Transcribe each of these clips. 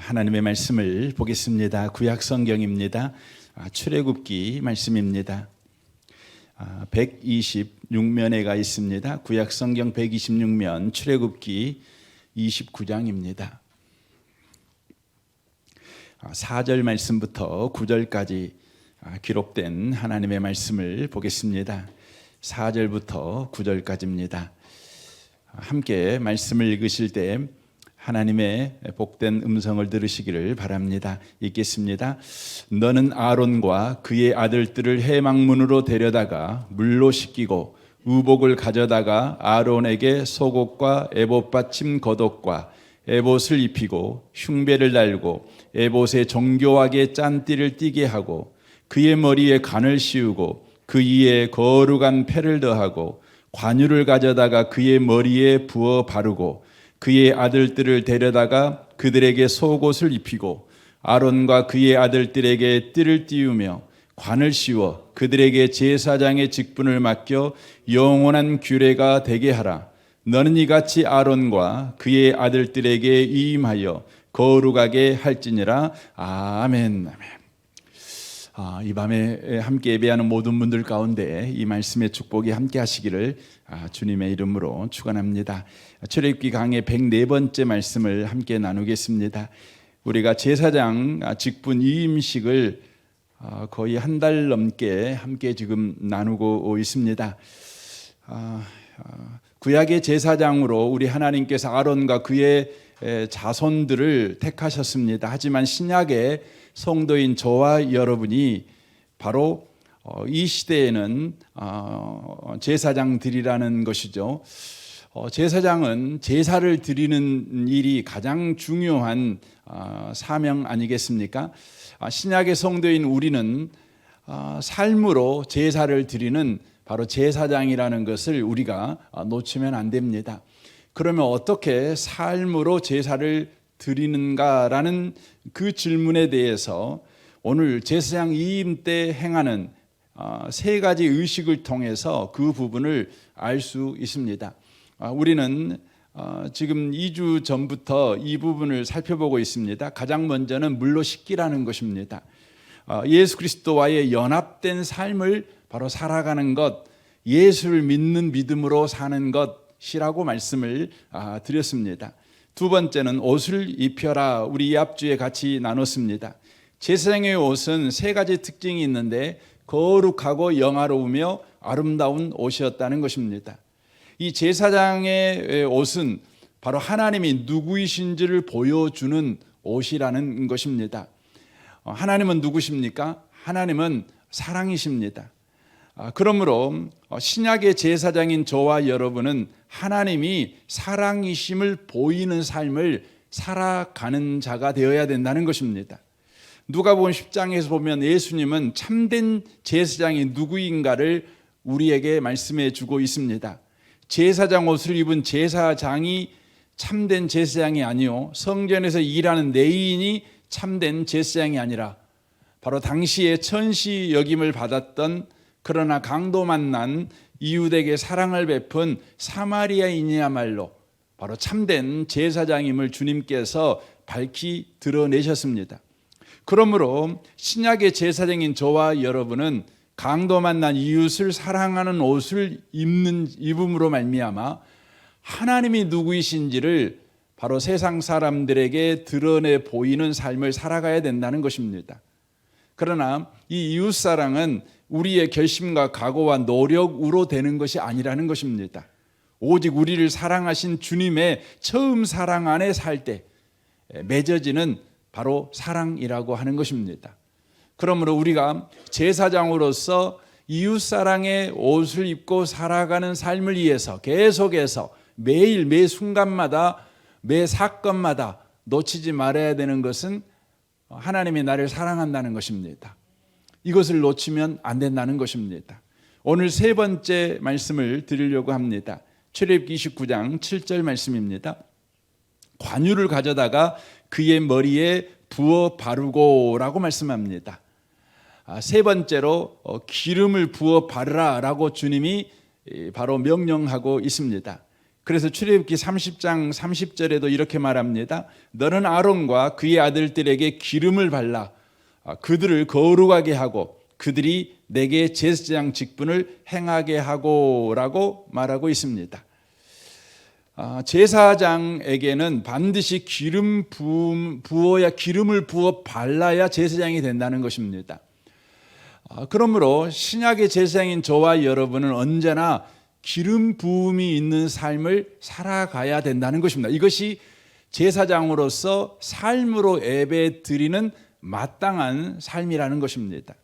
하나님의 말씀을 보겠습니다. 구약 성경입니다. 출애굽기 말씀입니다. 126면에가 있습니다. 구약 성경 126면 출애굽기 29장입니다. 4절 말씀부터 9절까지 기록된 하나님의 말씀을 보겠습니다. 4절부터 9절까지입니다. 함께 말씀을 읽으실 때 하나님의 복된 음성을 들으시기를 바랍니다. 읽겠습니다. 너는 아론과 그의 아들들을 해망문으로 데려다가 물로 씻기고 의복을 가져다가 아론에게 속옷과 에봇 받침 겉옷과 에봇을 입히고 흉배를 달고 에봇에 정교하게 짠띠를 띠게 하고 그의 머리에 관을 씌우고 그 위에 거룩한 패를 더하고 관유를 가져다가 그의 머리에 부어 바르고 그의 아들들을 데려다가 그들에게 속옷을 입히고 아론과 그의 아들들에게 띠를 띄우며 관을 씌워 그들에게 제사장의 직분을 맡겨 영원한 규례가 되게 하라. 너는 이같이 아론과 그의 아들들에게 위임하여 거룩하게 할지니라. 아멘. 이 밤에 함께 예배하는 모든 분들 가운데 이 말씀의 축복이 함께 하시기를 주님의 이름으로 축원합니다. 출애굽기 강의 104번째 말씀을 함께 나누겠습니다. 우리가 제사장 직분 위임식을 거의 한 달 넘게 함께 지금 나누고 있습니다. 구약의 제사장으로 우리 하나님께서 아론과 그의 자손들을 택하셨습니다. 하지만 신약의 성도인 저와 여러분이 바로 이 시대에는 제사장들이라는 것이죠. 제사장은 제사를 드리는 일이 가장 중요한 사명 아니겠습니까? 신약의 성도인 우리는 삶으로 제사를 드리는 바로 제사장이라는 것을 우리가 놓치면 안 됩니다. 그러면 어떻게 삶으로 제사를 드리는가라는 그 질문에 대해서 오늘 제사장 위임 때 행하는 세 가지 의식을 통해서 그 부분을 알 수 있습니다. 우리는 지금 2주 전부터 이 부분을 살펴보고 있습니다. 가장 먼저는 물로 씻기라는 것입니다. 예수 그리스도와의 연합된 삶을 바로 살아가는 것, 예수를 믿는 믿음으로 사는 것이라고 말씀을 드렸습니다. 두 번째는 옷을 입혀라. 우리 이 앞주에 같이 나눴습니다. 제사장의 옷은 세 가지 특징이 있는데 거룩하고 영화로우며 아름다운 옷이었다는 것입니다. 이 제사장의 옷은 바로 하나님이 누구이신지를 보여주는 옷이라는 것입니다. 하나님은 누구십니까? 하나님은 사랑이십니다. 그러므로 신약의 제사장인 저와 여러분은 하나님이 사랑이심을 보이는 삶을 살아가는 자가 되어야 된다는 것입니다. 누가복음 10장에서 보면 예수님은 참된 제사장이 누구인가를 우리에게 말씀해 주고 있습니다. 제사장 옷을 입은 제사장이 참된 제사장이 아니요 성전에서 일하는 레위인이 참된 제사장이 아니라 바로 당시에 천시 여김을 받았던 그러나 강도 만난 이웃에게 사랑을 베푼 사마리아인이야말로 바로 참된 제사장임을 주님께서 밝히 드러내셨습니다. 그러므로 신약의 제사장인 저와 여러분은 강도 만난 이웃을 사랑하는 옷을 입음으로 말미암아 하나님이 누구이신지를 바로 세상 사람들에게 드러내 보이는 삶을 살아가야 된다는 것입니다. 그러나 이 이웃사랑은 우리의 결심과 각오와 노력으로 되는 것이 아니라는 것입니다. 오직 우리를 사랑하신 주님의 처음 사랑 안에 살 때 맺어지는 바로 사랑이라고 하는 것입니다. 그러므로 우리가 제사장으로서 이웃사랑의 옷을 입고 살아가는 삶을 위해서 계속해서 매일 매 순간마다 매 사건마다 놓치지 말아야 되는 것은 하나님이 나를 사랑한다는 것입니다. 이것을 놓치면 안 된다는 것입니다. 오늘 세 번째 말씀을 드리려고 합니다. 출애굽기 29장 7절 말씀입니다. 관유를 가져다가 그의 머리에 부어 바르고라고 말씀합니다. 세 번째로 기름을 부어 바르라라고 주님이 바로 명령하고 있습니다. 그래서 출애굽기 30장 30절에도 이렇게 말합니다. 너는 아론과 그의 아들들에게 기름을 발라 그들을 거룩하게 하고 그들이 내게 제사장 직분을 행하게 하고라고 말하고 있습니다. 제사장에게는 반드시 기름을 부어 발라야 제사장이 된다는 것입니다. 그러므로 신약의 제사장인 저와 여러분은 언제나 기름 부음이 있는 삶을 살아가야 된다는 것입니다. 이것이 제사장으로서 삶으로 예배 드리는 마땅한 삶이라는 것입니다.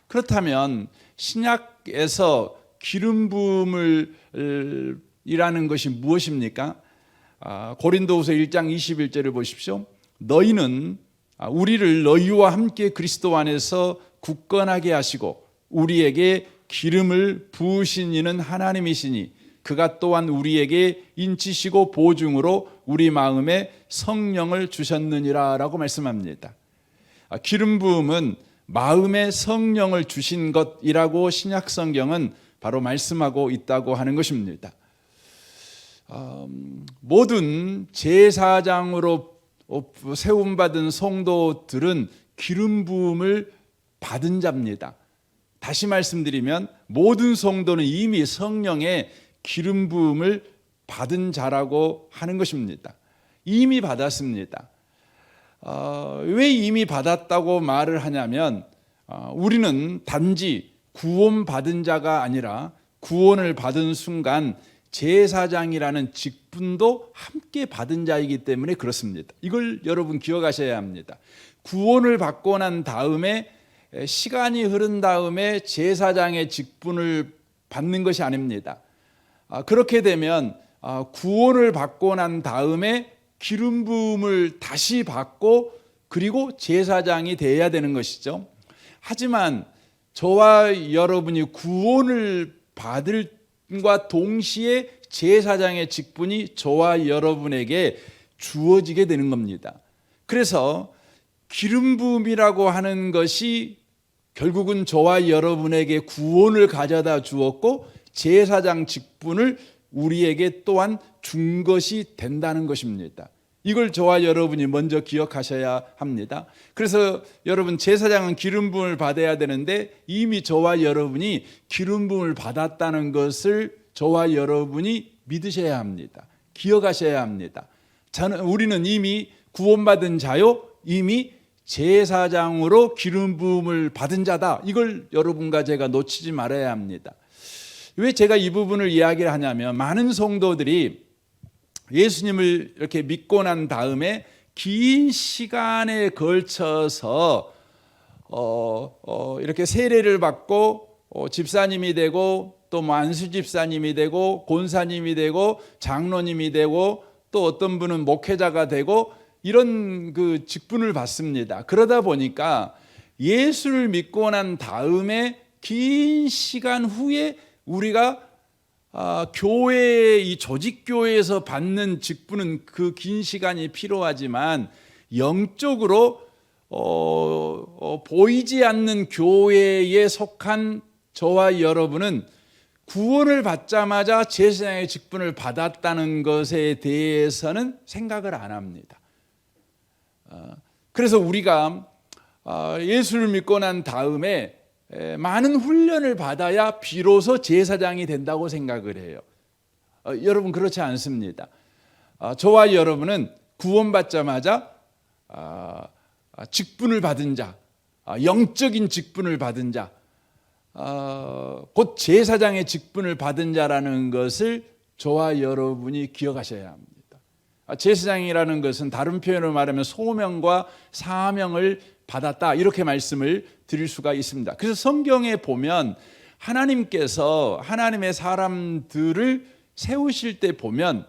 그렇다면 신약에서 기름 부음을 이라는 것이 무엇입니까? 고린도후서 1장 21절을 보십시오. 너희는 우리를 너희와 함께 그리스도 안에서 굳건하게 하시고 우리에게 기름을 부으신 이는 하나님이시니 그가 또한 우리에게 인치시고 보증으로 우리 마음에 성령을 주셨느니라 라고 말씀합니다. 기름 부음은 마음에 성령을 주신 것이라고 신약 성경은 바로 말씀하고 있다고 하는 것입니다. 모든 제사장으로 세움받은 성도들은 기름 부음을 받은 자입니다. 다시 말씀드리면 모든 성도는 이미 성령의 기름 부음을 받은 자라고 하는 것입니다. 이미 받았습니다. 왜 이미 받았다고 말을 하냐면 우리는 단지 구원받은 자가 아니라 구원을 받은 순간 제사장이라는 직분도 함께 받은 자이기 때문에 그렇습니다. 이걸 여러분 기억하셔야 합니다. 구원을 받고 난 다음에 시간이 흐른 다음에 제사장의 직분을 받는 것이 아닙니다. 그렇게 되면 구원을 받고 난 다음에 기름 부음을 다시 받고 그리고 제사장이 되어야 되는 것이죠. 하지만 저와 여러분이 구원을 받을 과 동시에 제사장의 직분이 저와 여러분에게 주어지게 되는 겁니다. 그래서 기름 부음이라고 하는 것이 결국은 저와 여러분에게 구원을 가져다 주었고 제사장 직분을 우리에게 또한 준 것이 된다는 것입니다. 이걸 저와 여러분이 먼저 기억하셔야 합니다. 그래서 여러분 제사장은 기름 부음을 받아야 되는데 이미 저와 여러분이 기름 부음을 받았다는 것을 저와 여러분이 믿으셔야 합니다. 기억하셔야 합니다. 우리는 이미 구원받은 자요, 이미 제사장으로 기름 부음을 받은 자다. 이걸 여러분과 제가 놓치지 말아야 합니다. 왜 제가 이 부분을 이야기를 하냐면 많은 성도들이 예수님을 이렇게 믿고 난 다음에 긴 시간에 걸쳐서 이렇게 세례를 받고 집사님이 되고 또 안수 집사님이 되고 권사님이 되고 장로님이 되고 또 어떤 분은 목회자가 되고 이런 그 직분을 받습니다. 그러다 보니까 예수를 믿고 난 다음에 긴 시간 후에 우리가 교회 이 조직교회에서 받는 직분은 그 긴 시간이 필요하지만 영적으로 보이지 않는 교회에 속한 저와 여러분은 구원을 받자마자 제사장의 직분을 받았다는 것에 대해서는 생각을 안 합니다. 그래서 우리가 예수를 믿고 난 다음에 많은 훈련을 받아야 비로소 제사장이 된다고 생각을 해요. 여러분 그렇지 않습니다. 저와 여러분은 구원받자마자 직분을 받은 자, 영적인 직분을 받은 자, 곧 제사장의 직분을 받은 자라는 것을 저와 여러분이 기억하셔야 합니다. 제사장이라는 것은 다른 표현으로 말하면 소명과 사명을 받았다 이렇게 말씀을 드릴 수가 있습니다. 그래서 성경에 보면 하나님께서 하나님의 사람들을 세우실 때 보면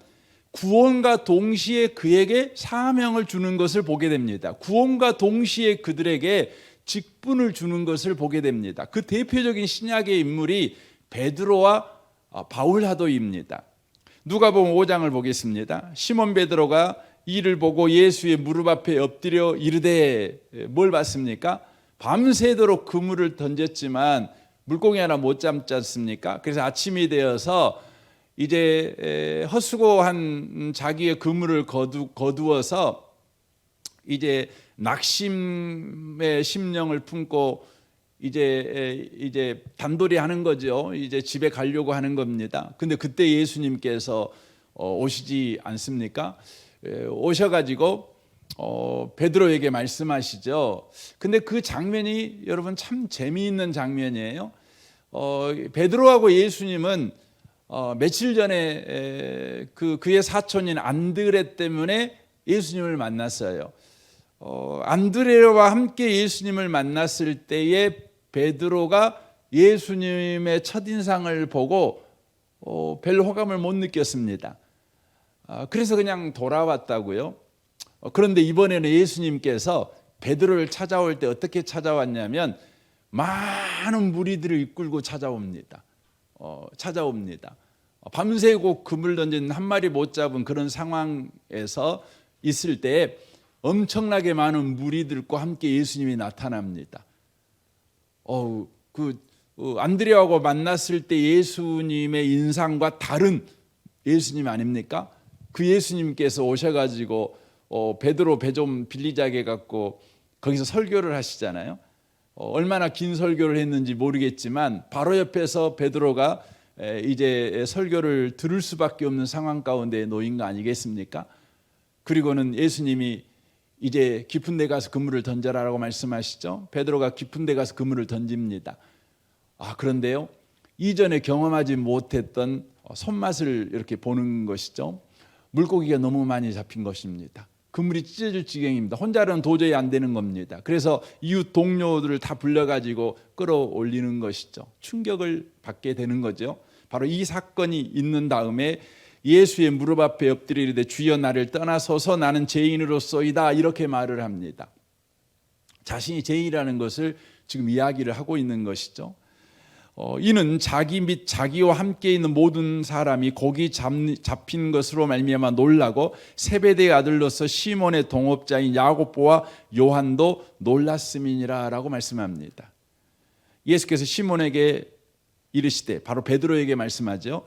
구원과 동시에 그에게 사명을 주는 것을 보게 됩니다. 구원과 동시에 그들에게 직분을 주는 것을 보게 됩니다. 그 대표적인 신약의 인물이 베드로와 바울 사도입니다. 누가복음 5장을 보겠습니다. 시몬 베드로가 이를 보고 예수의 무릎 앞에 엎드려 이르되 뭘 봤습니까? 밤새도록 그물을 던졌지만 물고기 하나 못 잡지 않습니까? 그래서 아침이 되어서 이제 헛수고한 자기의 그물을 거두어서 이제 낙심의 심령을 품고 이제 단돌이 하는 거죠. 이제 집에 가려고 하는 겁니다. 근데 그때 예수님께서 오시지 않습니까? 오셔가지고 베드로에게 말씀하시죠. 근데 그 장면이 여러분 참 재미있는 장면이에요. 베드로하고 예수님은 며칠 전에 그의 사촌인 안드레 때문에 예수님을 만났어요. 안드레와 함께 예수님을 만났을 때에 베드로가 예수님의 첫인상을 보고 별로 호감을 못 느꼈습니다. 그래서 그냥 돌아왔다고요. 그런데 이번에는 예수님께서 베드로를 찾아올 때 어떻게 찾아왔냐면 많은 무리들을 이끌고 찾아옵니다. 밤새고 그물 던진 한 마리 못 잡은 그런 상황에서 있을 때 엄청나게 많은 무리들과 함께 예수님이 나타납니다. 안드레하고 만났을 때 예수님의 인상과 다른 예수님 아닙니까? 그 예수님께서 오셔가지고 베드로 배 좀 빌리자게 갖고 거기서 설교를 하시잖아요. 얼마나 긴 설교를 했는지 모르겠지만 바로 옆에서 베드로가 이제 설교를 들을 수밖에 없는 상황 가운데 놓인 거 아니겠습니까? 그리고는 예수님이 이제 깊은 데 가서 그물을 던져라라고 말씀하시죠. 베드로가 깊은 데 가서 그물을 던집니다. 그런데요, 이전에 경험하지 못했던 손맛을 이렇게 보는 것이죠. 물고기가 너무 많이 잡힌 것입니다. 그물이 찢어질 지경입니다. 혼자는 도저히 안 되는 겁니다. 그래서 이웃 동료들을 다 불러가지고 끌어올리는 것이죠. 충격을 받게 되는 거죠. 바로 이 사건이 있는 다음에 예수의 무릎 앞에 엎드려 이르되 주여 나를 떠나소서 나는 죄인으로소이다 이렇게 말을 합니다. 자신이 죄인이라는 것을 지금 이야기를 하고 있는 것이죠. 이는 자기 및 자기와 함께 있는 모든 사람이 고기 잡힌 것으로 말미암아 놀라고 세베대의 아들로서 시몬의 동업자인 야고보와 요한도 놀랐음이니라 라고 말씀합니다. 예수께서 시몬에게 이르시되 바로 베드로에게 말씀하죠.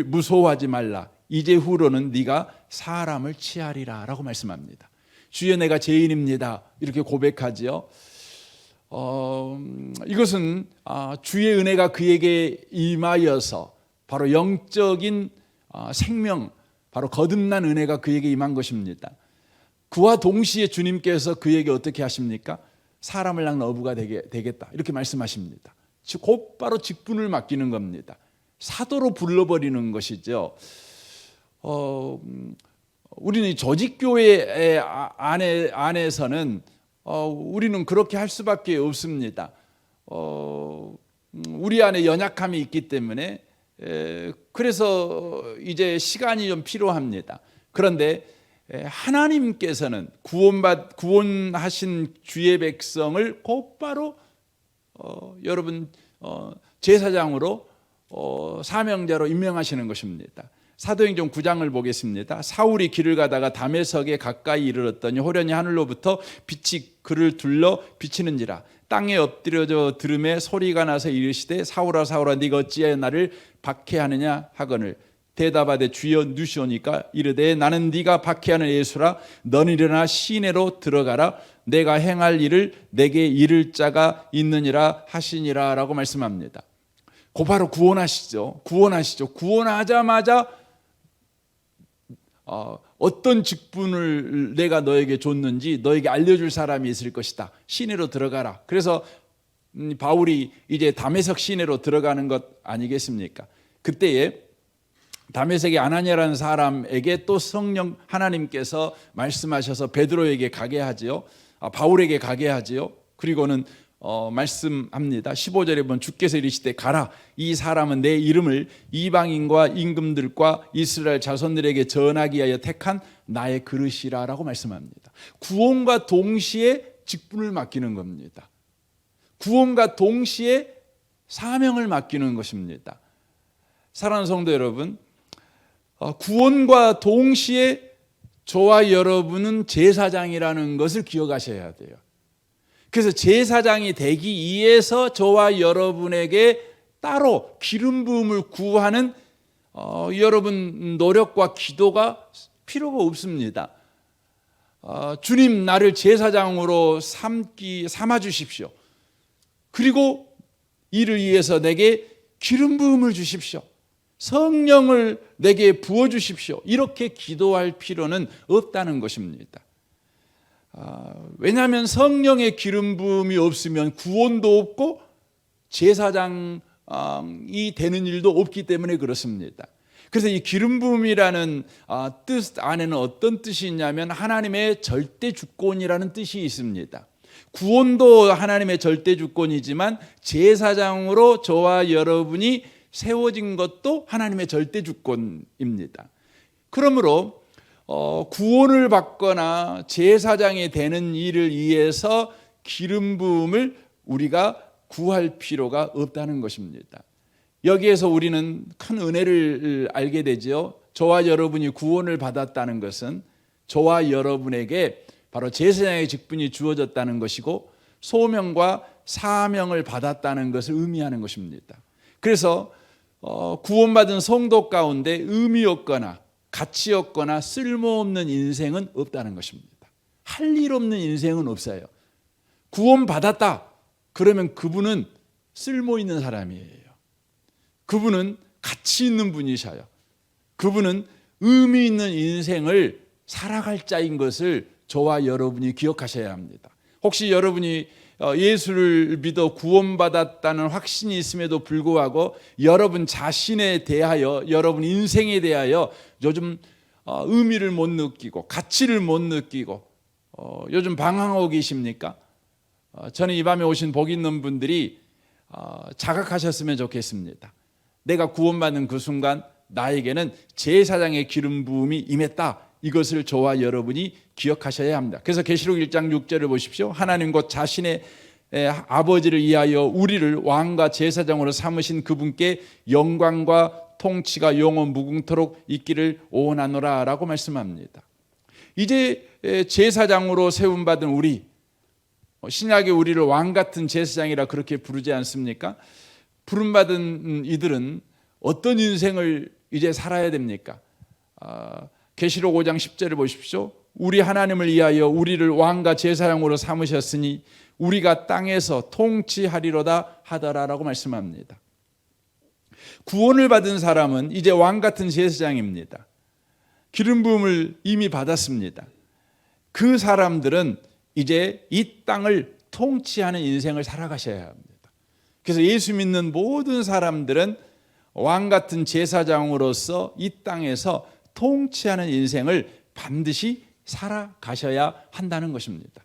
무서워하지 말라. 이제 후로는 네가 사람을 취하리라 라고 말씀합니다. 주여 내가 죄인입니다 이렇게 고백하지요. 이것은 주의 은혜가 그에게 임하여서 바로 영적인 생명, 바로 거듭난 은혜가 그에게 임한 것입니다. 그와 동시에 주님께서 그에게 어떻게 하십니까? 사람을 낳는 어부가 되겠다 이렇게 말씀하십니다. 즉 곧바로 직분을 맡기는 겁니다. 사도로 불러버리는 것이죠. 우리는 조직교회 안에서는 우리는 그렇게 할 수밖에 없습니다. 우리 안에 연약함이 있기 때문에 그래서 이제 시간이 좀 필요합니다. 그런데 하나님께서는 구원하신 주의 백성을 곧바로 여러분 제사장으로 사명자로 임명하시는 것입니다. 사도행전 9장을 보겠습니다. 사울이 길을 가다가 다메섹에 가까이 이르렀더니 호련히 하늘로부터 빛이 그를 둘러 비치는지라. 땅에 엎드려져 들음에 소리가 나서 이르시되 사울아 사울아 네가 어찌하여 나를 박해하느냐 하거늘 대답하되 주여 누시오니까 이르되 나는 네가 박해하는 예수라. 너는 일어나 시내로 들어가라. 내가 행할 일을 내게 이를 자가 있느니라 하시니라 라고 말씀합니다. 곧바로 구원하시죠. 구원하자마자 어떤 직분을 내가 너에게 줬는지 너에게 알려줄 사람이 있을 것이다. 시내로 들어가라. 그래서 바울이 이제 다메섹 시내로 들어가는 것 아니겠습니까? 그때에 다메섹의 아나니아라는 사람에게 또 성령 하나님께서 말씀하셔서 베드로에게 가게 하지요. 바울에게 가게 하지요. 그리고는 말씀합니다. 15절에 보면 주께서 이르시되 가라. 이 사람은 내 이름을 이방인과 임금들과 이스라엘 자손들에게 전하기 위하여 택한 나의 그릇이라 라고 말씀합니다. 구원과 동시에 직분을 맡기는 겁니다. 구원과 동시에 사명을 맡기는 것입니다. 사랑하는 성도 여러분, 구원과 동시에 저와 여러분은 제사장이라는 것을 기억하셔야 돼요. 그래서 제사장이 되기 위해서 저와 여러분에게 따로 기름 부음을 구하는 여러분 노력과 기도가 필요가 없습니다. 주님 나를 제사장으로 삼아 주십시오. 그리고 이를 위해서 내게 기름 부음을 주십시오. 성령을 내게 부어 주십시오. 이렇게 기도할 필요는 없다는 것입니다. 왜냐하면 성령의 기름 부음이 없으면 구원도 없고 제사장이 되는 일도 없기 때문에 그렇습니다. 그래서 이 기름 부음이라는 뜻 안에는 어떤 뜻이 있냐면 하나님의 절대 주권이라는 뜻이 있습니다. 구원도 하나님의 절대 주권이지만 제사장으로 저와 여러분이 세워진 것도 하나님의 절대 주권입니다. 그러므로 구원을 받거나 제사장이 되는 일을 위해서 기름 부음을 우리가 구할 필요가 없다는 것입니다. 여기에서 우리는 큰 은혜를 알게 되죠. 저와 여러분이 구원을 받았다는 것은 저와 여러분에게 바로 제사장의 직분이 주어졌다는 것이고 소명과 사명을 받았다는 것을 의미하는 것입니다. 그래서 구원받은 성도 가운데 의미 없거나 가치 없거나 쓸모없는 인생은 없다는 것입니다. 할 일 없는 인생은 없어요. 구원받았다 그러면 그분은 쓸모 있는 사람이에요. 그분은 가치 있는 분이셔요. 그분은 의미 있는 인생을 살아갈 자인 것을 저와 여러분이 기억하셔야 합니다. 혹시 여러분이 예수를 믿어 구원받았다는 확신이 있음에도 불구하고 여러분 자신에 대하여 여러분 인생에 대하여 요즘 의미를 못 느끼고 가치를 못 느끼고 요즘 방황하고 계십니까? 저는 이 밤에 오신 복 있는 분들이 자각하셨으면 좋겠습니다. 내가 구원받는 그 순간 나에게는 제사장의 기름 부음이 임했다. 이것을 저와 여러분이 기억하셔야 합니다. 그래서 계시록 1장 6절을 보십시오. 하나님 곧 자신의 아버지를 위하여 우리를 왕과 제사장으로 삼으신 그분께 영광과 통치가 영원 무궁토록 있기를 원하노라 라고 말씀합니다. 이제 제사장으로 세움받은 우리, 신약에 우리를 왕같은 제사장이라 그렇게 부르지 않습니까? 부름받은 이들은 어떤 인생을 이제 살아야 됩니까? 계시록 5장 10절을 보십시오. 우리 하나님을 위하여 우리를 왕과 제사장으로 삼으셨으니 우리가 땅에서 통치하리로다 하더라라고 말씀합니다. 구원을 받은 사람은 이제 왕같은 제사장입니다. 기름 부음을 이미 받았습니다. 그 사람들은 이제 이 땅을 통치하는 인생을 살아가셔야 합니다. 그래서 예수 믿는 모든 사람들은 왕같은 제사장으로서 이 땅에서 통치하는 인생을 반드시 살아가셔야 한다는 것입니다.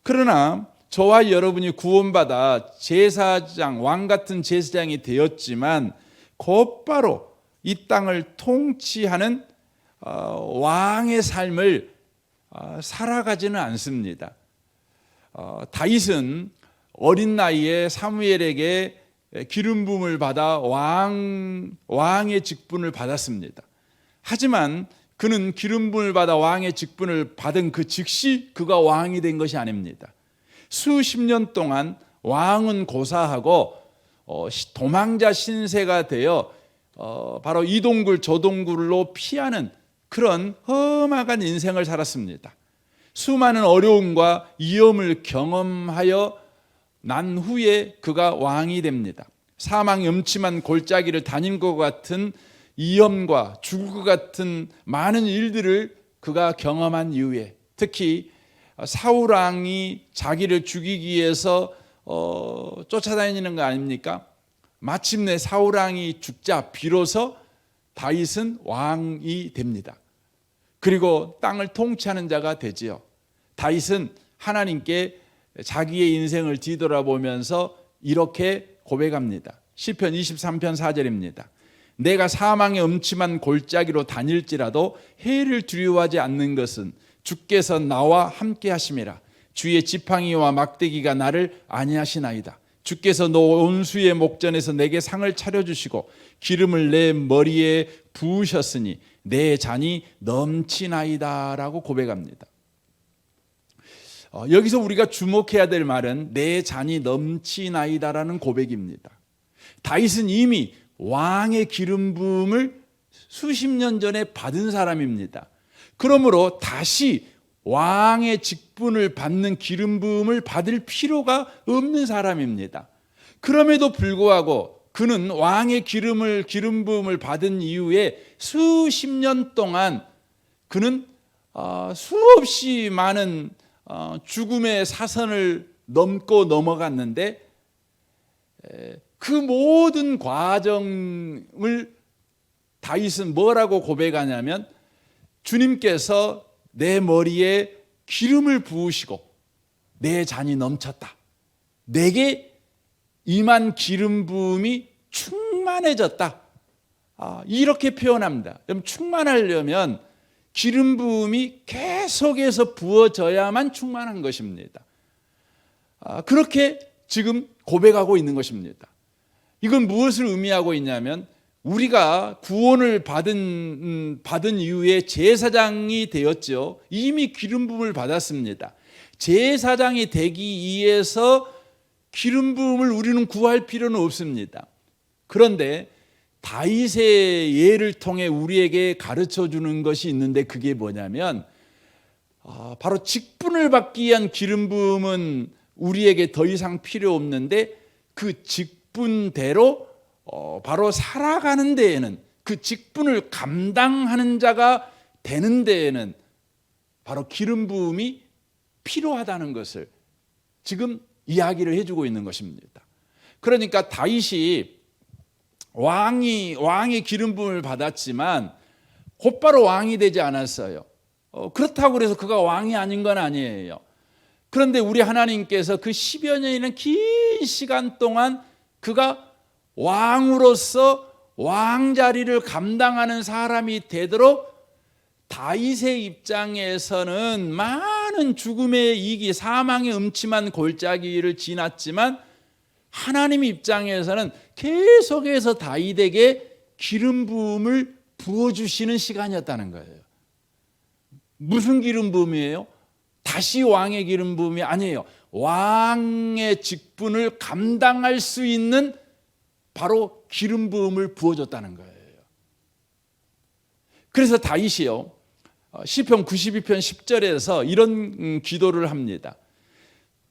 그러나 저와 여러분이 구원받아 제사장, 왕같은 제사장이 되었지만 곧바로 이 땅을 통치하는 왕의 삶을 살아가지는 않습니다. 다윗은 어린 나이에 사무엘에게 기름 부음을 받아 왕의 직분을 받았습니다. 하지만 그는 기름 부음을 받아 왕의 직분을 받은 그 즉시 그가 왕이 된 것이 아닙니다. 수십 년 동안 왕은 고사하고 도망자 신세가 되어 바로 이 동굴 저 동굴로 피하는 그런 험악한 인생을 살았습니다. 수많은 어려움과 위험을 경험하여 난 후에 그가 왕이 됩니다. 사망의 음침한 골짜기를 다닌 것 같은 위험과 죽을 것 같은 많은 일들을 그가 경험한 이후에 특히 사울 왕이 자기를 죽이기 위해서 쫓아다니는 거 아닙니까? 마침내 사울 왕이 죽자 비로소 다윗은 왕이 됩니다. 그리고 땅을 통치하는 자가 되지요. 다윗은 하나님께 자기의 인생을 뒤돌아보면서 이렇게 고백합니다. 시편 23편 4절입니다. 내가 사망의 음침한 골짜기로 다닐지라도 해를 두려워하지 않는 것은 주께서 나와 함께 하심이라. 주의 지팡이와 막대기가 나를 안위하시나이다. 주께서 너 온수의 목전에서 내게 상을 차려주시고 기름을 내 머리에 부으셨으니 내 잔이 넘치나이다 라고 고백합니다. 여기서 우리가 주목해야 될 말은 내 잔이 넘치나이다라는 고백입니다. 다윗은 이미 왕의 기름 부음을 수십 년 전에 받은 사람입니다. 그러므로 다시 왕의 직분을 받는 기름 부음을 받을 필요가 없는 사람입니다. 그럼에도 불구하고 그는 왕의 기름 부음을 받은 이후에 수십 년 동안 그는 수없이 많은 죽음의 사선을 넘고 넘어갔는데 그 모든 과정을 다윗은 뭐라고 고백하냐면 주님께서 내 머리에 기름을 부으시고 내 잔이 넘쳤다. 내게 임한 기름 부음이 충만해졌다. 이렇게 표현합니다. 그럼 충만하려면 기름 부음이 계속해서 부어져야만 충만한 것입니다. 그렇게 지금 고백하고 있는 것입니다. 이건 무엇을 의미하고 있냐면 우리가 구원을 받은 이후에 제사장이 되었죠. 이미 기름 부음을 받았습니다. 제사장이 되기 위해서 기름 부음을 우리는 구할 필요는 없습니다. 그런데 다윗의 예를 통해 우리에게 가르쳐 주는 것이 있는데 그게 뭐냐면 바로 직분을 받기 위한 기름 부음은 우리에게 더 이상 필요 없는데 그 직분대로 바로 살아가는 데에는 그 직분을 감당하는 자가 되는 데에는 바로 기름 부음이 필요하다는 것을 지금 이야기를 해주고 있는 것입니다. 그러니까 다윗이 왕의 기름 부음을 받았지만 곧바로 왕이 되지 않았어요. 그렇다고 해서 그가 왕이 아닌 건 아니에요. 그런데 우리 하나님께서 그 10여 년이라는 긴 시간 동안 그가 왕으로서 왕자리를 감당하는 사람이 되도록 다윗의 입장에서는 많은 죽음의 이기, 사망의 음침한 골짜기를 지났지만 하나님 입장에서는 계속해서 다윗에게 기름 부음을 부어주시는 시간이었다는 거예요. 무슨 기름 부음이에요? 다시 왕의 기름 부음이 아니에요. 왕의 직분을 감당할 수 있는 바로 기름 부음을 부어줬다는 거예요. 그래서 다윗이요 시편 92편 10절에서 이런 기도를 합니다.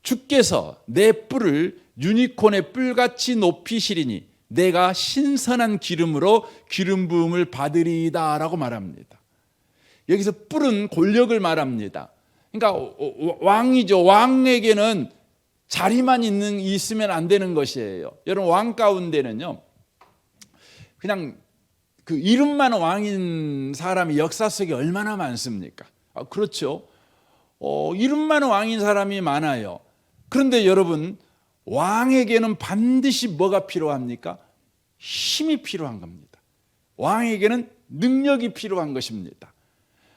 주께서 내 뿔을 유니콘의 뿔같이 높이시리니 내가 신선한 기름으로 기름 부음을 받으리이다 라고 말합니다. 여기서 뿔은 권력을 말합니다. 그러니까 왕이죠. 왕에게는 자리만 있으면 안 되는 것이에요. 여러분 왕 가운데는요 그냥 그 이름만 왕인 사람이 역사 속에 얼마나 많습니까? 그렇죠. 이름만 왕인 사람이 많아요. 그런데 여러분 왕에게는 반드시 뭐가 필요합니까? 힘이 필요한 겁니다. 왕에게는 능력이 필요한 것입니다.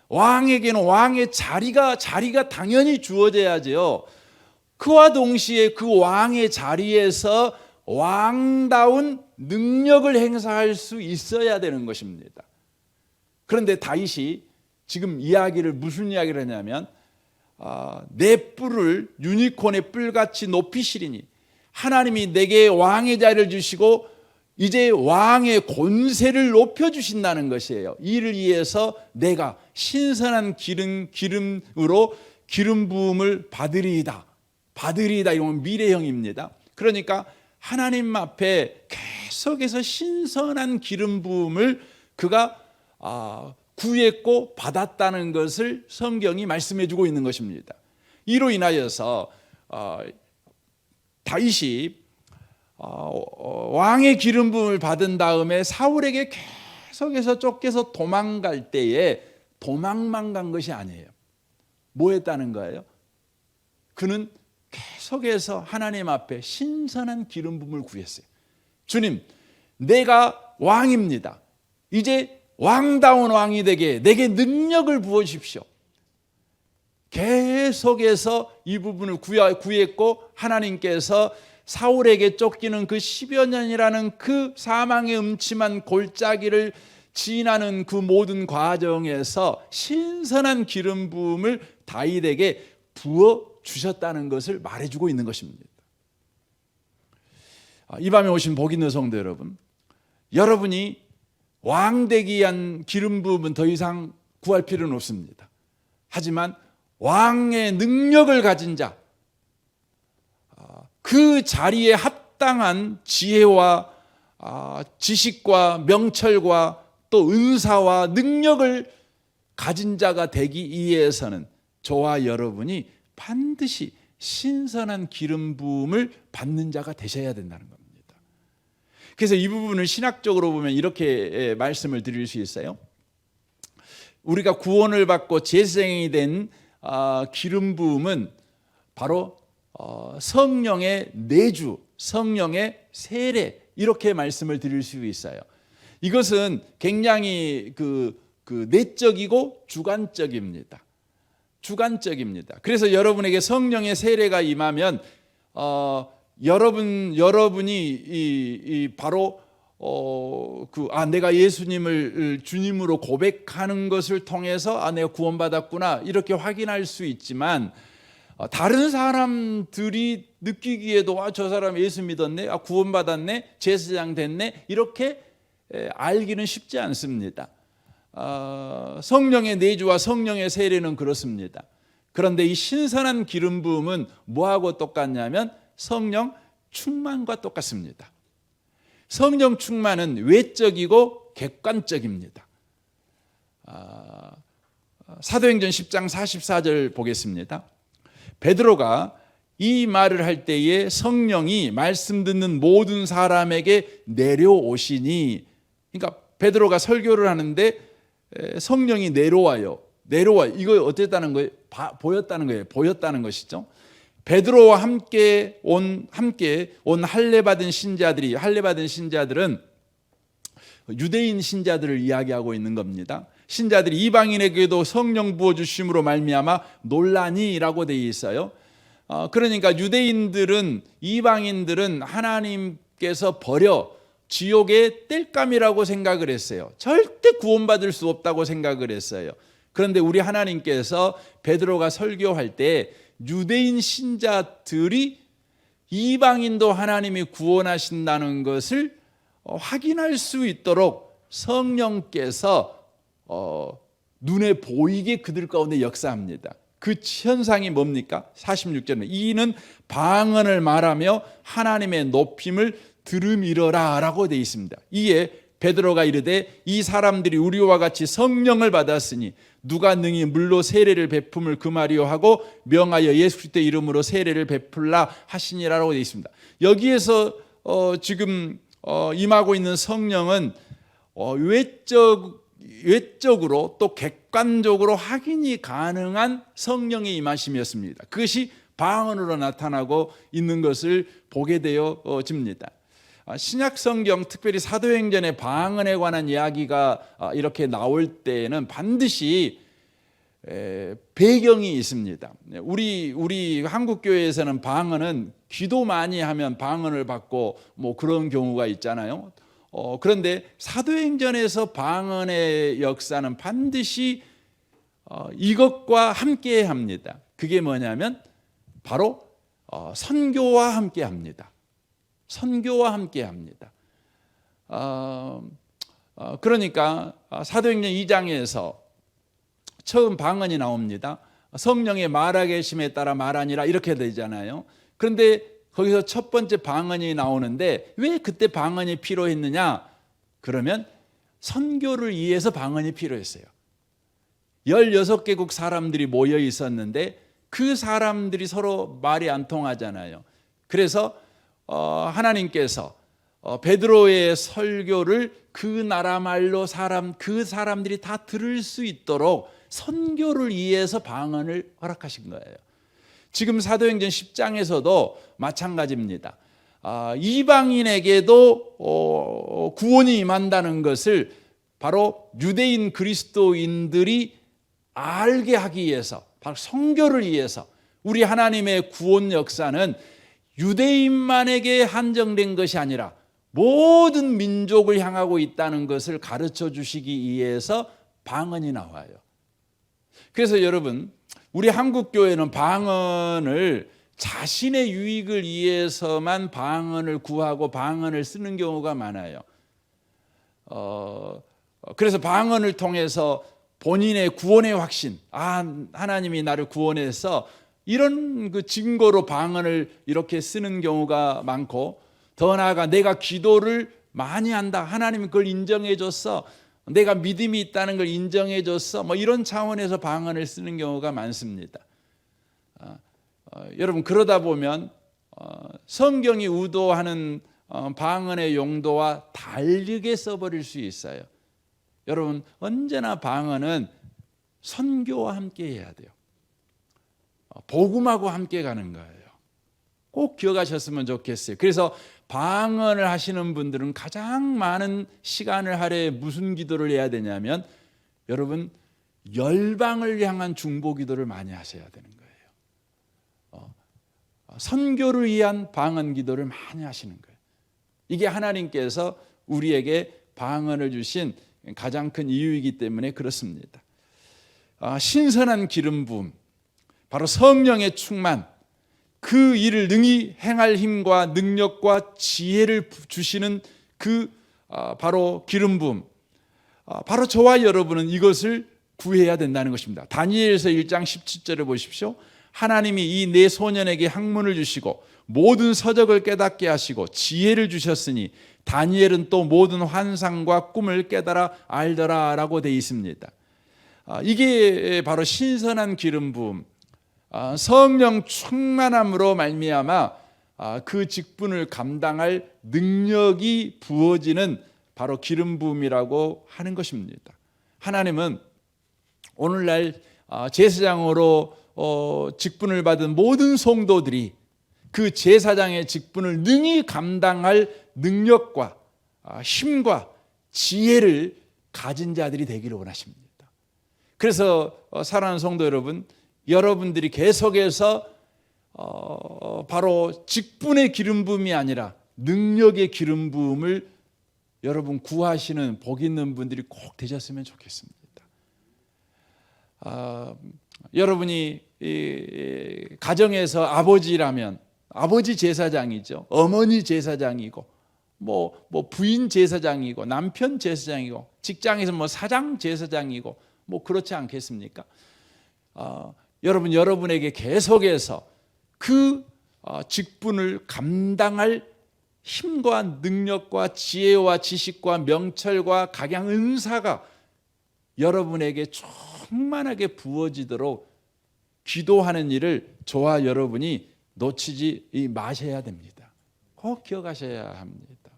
왕에게는 왕의 자리가 당연히 주어져야죠. 그와 동시에 그 왕의 자리에서 왕다운 능력을 행사할 수 있어야 되는 것입니다. 그런데 다윗이 지금 무슨 이야기를 하냐면 내 뿔을 유니콘의 뿔같이 높이시리니 하나님이 내게 왕의 자리를 주시고 이제 왕의 권세를 높여주신다는 것이에요. 이를 위해서 내가 신선한 기름으로 기름 부음을 받으리이다. 이건 미래형입니다. 그러니까 하나님 앞에 계속해서 신선한 기름 부음을 그가 구했고 받았다는 것을 성경이 말씀해 주고 있는 것입니다. 이로 인하여서 다윗이 왕의 기름 부음을 받은 다음에 사울에게 계속해서 쫓겨서 도망갈 때에 도망만 간 것이 아니에요. 뭐 했다는 거예요? 그는 계속해서 하나님 앞에 신선한 기름 부음을 구했어요. 주님, 내가 왕입니다. 이제 왕다운 왕이 되게 내게 능력을 부어주십시오. 계속해서 이 부분을 구했고 하나님께서 사울에게 쫓기는 그 10여 년이라는 그 사망의 음침한 골짜기를 지나는 그 모든 과정에서 신선한 기름 부음을 다윗에게 부어 주셨다는 것을 말해주고 있는 것입니다. 이 밤에 오신 복 있는 성도 여러분, 여러분이 왕 되기 위한 기름 부음은 더 이상 구할 필요는 없습니다. 하지만 왕의 능력을 가진 자, 그 자리에 합당한 지혜와 지식과 명철과 또 은사와 능력을 가진 자가 되기 위해서는 저와 여러분이 반드시 신선한 기름 부음을 받는 자가 되셔야 된다는 겁니다. 그래서 이 부분을 신학적으로 보면 이렇게 말씀을 드릴 수 있어요. 우리가 구원을 받고 제사장이 된 기름 부음은 바로 성령의 내주, 성령의 세례, 이렇게 말씀을 드릴 수 있어요. 이것은 굉장히 내적이고 주관적입니다. 주관적입니다. 그래서 여러분에게 성령의 세례가 임하면 여러분이 바로 내가 예수님을 주님으로 고백하는 것을 통해서 내가 구원받았구나 이렇게 확인할 수 있지만, 다른 사람들이 느끼기에도 저 사람 예수 믿었네, 구원받았네, 제사장 됐네, 이렇게 알기는 쉽지 않습니다. 성령의 내주와 성령의 세례는 그렇습니다. 그런데 이 신선한 기름 부음은 뭐하고 똑같냐면 성령 충만과 똑같습니다. 성령 충만은 외적이고 객관적입니다. 사도행전 10장 44절 보겠습니다. 베드로가 이 말을 할 때에 성령이 말씀 듣는 모든 사람에게 내려오시니, 그러니까 베드로가 설교를 하는데 성령이 내려와요. 이거 어땠다는 거예요? 보였다는 거예요. 보였다는 것이죠. 베드로와 함께 온 할례 받은 신자들은 유대인 신자들을 이야기하고 있는 겁니다. 신자들이 이방인에게도 성령 부어 주심으로 말미암아 논란이라고 되어 있어요. 그러니까 이방인들은 하나님께서 버려 지옥의 땔감이라고 생각을 했어요. 절대 구원받을 수 없다고 생각을 했어요. 그런데 우리 하나님께서 베드로가 설교할 때 유대인 신자들이 이방인도 하나님이 구원하신다는 것을 확인할 수 있도록 성령께서 눈에 보이게 그들 가운데 역사합니다. 그 현상이 뭡니까? 46절에 이는 방언을 말하며 하나님의 높임을 들음이러라 라고 되어 있습니다. 이에 베드로가 이르되 이 사람들이 우리와 같이 성령을 받았으니 누가 능히 물로 세례를 베품을 금하리요 하고 명하여 예수 그리스도의 이름으로 세례를 베풀라 하시니라라고 되어 있습니다. 여기에서 지금 임하고 있는 성령은 외적으로 또 객관적으로 확인이 가능한 성령의 임하심이었습니다. 그것이 방언으로 나타나고 있는 것을 보게 되어집니다. 신약 성경, 특별히 사도행전의 방언에 관한 이야기가 이렇게 나올 때에는 반드시 배경이 있습니다. 우리 한국 교회에서는 방언은 기도 많이 하면 방언을 받고 뭐 그런 경우가 있잖아요. 그런데 사도행전에서 방언의 역사는 반드시 이것과 함께 합니다. 그게 뭐냐면 바로 선교와 함께 합니다. 선교와 함께 합니다. 그러니까 사도행전 2장에서 처음 방언이 나옵니다. 성령의 말하계심에 따라 말하니라 이렇게 되잖아요. 그런데 거기서 첫 번째 방언이 나오는데 왜 그때 방언이 필요했느냐? 그러면 선교를 위해서 방언이 필요했어요. 16개국 사람들이 모여 있었는데 그 사람들이 서로 말이 안 통하잖아요. 그래서 하나님께서 베드로의 설교를 그 나라 말로 그 사람들이 다 들을 수 있도록 선교를 위해서 방언을 허락하신 거예요. 지금 사도행전 10장에서도 마찬가지입니다. 이방인에게도 구원이 임한다는 것을 바로 유대인 그리스도인들이 알게 하기 위해서, 바로 선교를 위해서, 우리 하나님의 구원 역사는 유대인만에게 한정된 것이 아니라 모든 민족을 향하고 있다는 것을 가르쳐 주시기 위해서 방언이 나와요. 그래서 여러분, 우리 한국 교회는 방언을 자신의 유익을 위해서만 방언을 구하고 방언을 쓰는 경우가 많아요. 그래서 방언을 통해서 본인의 구원의 확신, 하나님이 나를 구원해서 이런 그 증거로 방언을 이렇게 쓰는 경우가 많고, 더 나아가 내가 기도를 많이 한다, 하나님이 그걸 인정해 줬어, 내가 믿음이 있다는 걸 인정해 줬어, 뭐 이런 차원에서 방언을 쓰는 경우가 많습니다. 여러분, 그러다 보면 성경이 의도하는 방언의 용도와 다르게 써버릴 수 있어요. 여러분, 언제나 방언은 선교와 함께 해야 돼요. 복음하고 함께 가는 거예요. 꼭 기억하셨으면 좋겠어요. 그래서 방언을 하시는 분들은 가장 많은 시간을 하루에 무슨 기도를 해야 되냐면, 여러분, 열방을 향한 중보 기도를 많이 하셔야 되는 거예요. 선교를 위한 방언 기도를 많이 하시는 거예요. 이게 하나님께서 우리에게 방언을 주신 가장 큰 이유이기 때문에 그렇습니다. 신선한 기름 부음, 바로 성령의 충만, 그 일을 능히 행할 힘과 능력과 지혜를 주시는 그 바로 기름 부음, 바로 저와 여러분은 이것을 구해야 된다는 것입니다. 다니엘서 1장 17절을 보십시오. 하나님이 이 네 소년에게 학문을 주시고 모든 서적을 깨닫게 하시고 지혜를 주셨으니 다니엘은 또 모든 환상과 꿈을 깨달아 알더라 라고 되어 있습니다. 이게 바로 신선한 기름 부음, 성령 충만함으로 말미암아 그 직분을 감당할 능력이 부어지는 바로 기름 부음이라고 하는 것입니다. 하나님은 오늘날 제사장으로 직분을 받은 모든 성도들이 그 제사장의 직분을 능히 감당할 능력과 힘과 지혜를 가진 자들이 되기를 원하십니다. 그래서 사랑하는 성도 여러분, 여러분들이 계속해서 바로 직분의 기름 부음이 아니라 능력의 기름 부음을 여러분 구하시는 복 있는 분들이 꼭 되셨으면 좋겠습니다. 여러분이 가정에서 아버지라면 아버지 제사장이죠. 어머니 제사장이고, 뭐 부인 제사장이고, 남편 제사장이고, 직장에서 뭐 사장 제사장이고, 뭐 그렇지 않겠습니까? 여러분, 여러분에게 계속해서 그 직분을 감당할 힘과 능력과 지혜와 지식과 명철과 각양 은사가 여러분에게 충만하게 부어지도록 기도하는 일을 저와 여러분이 놓치지 마셔야 됩니다. 꼭 기억하셔야 합니다.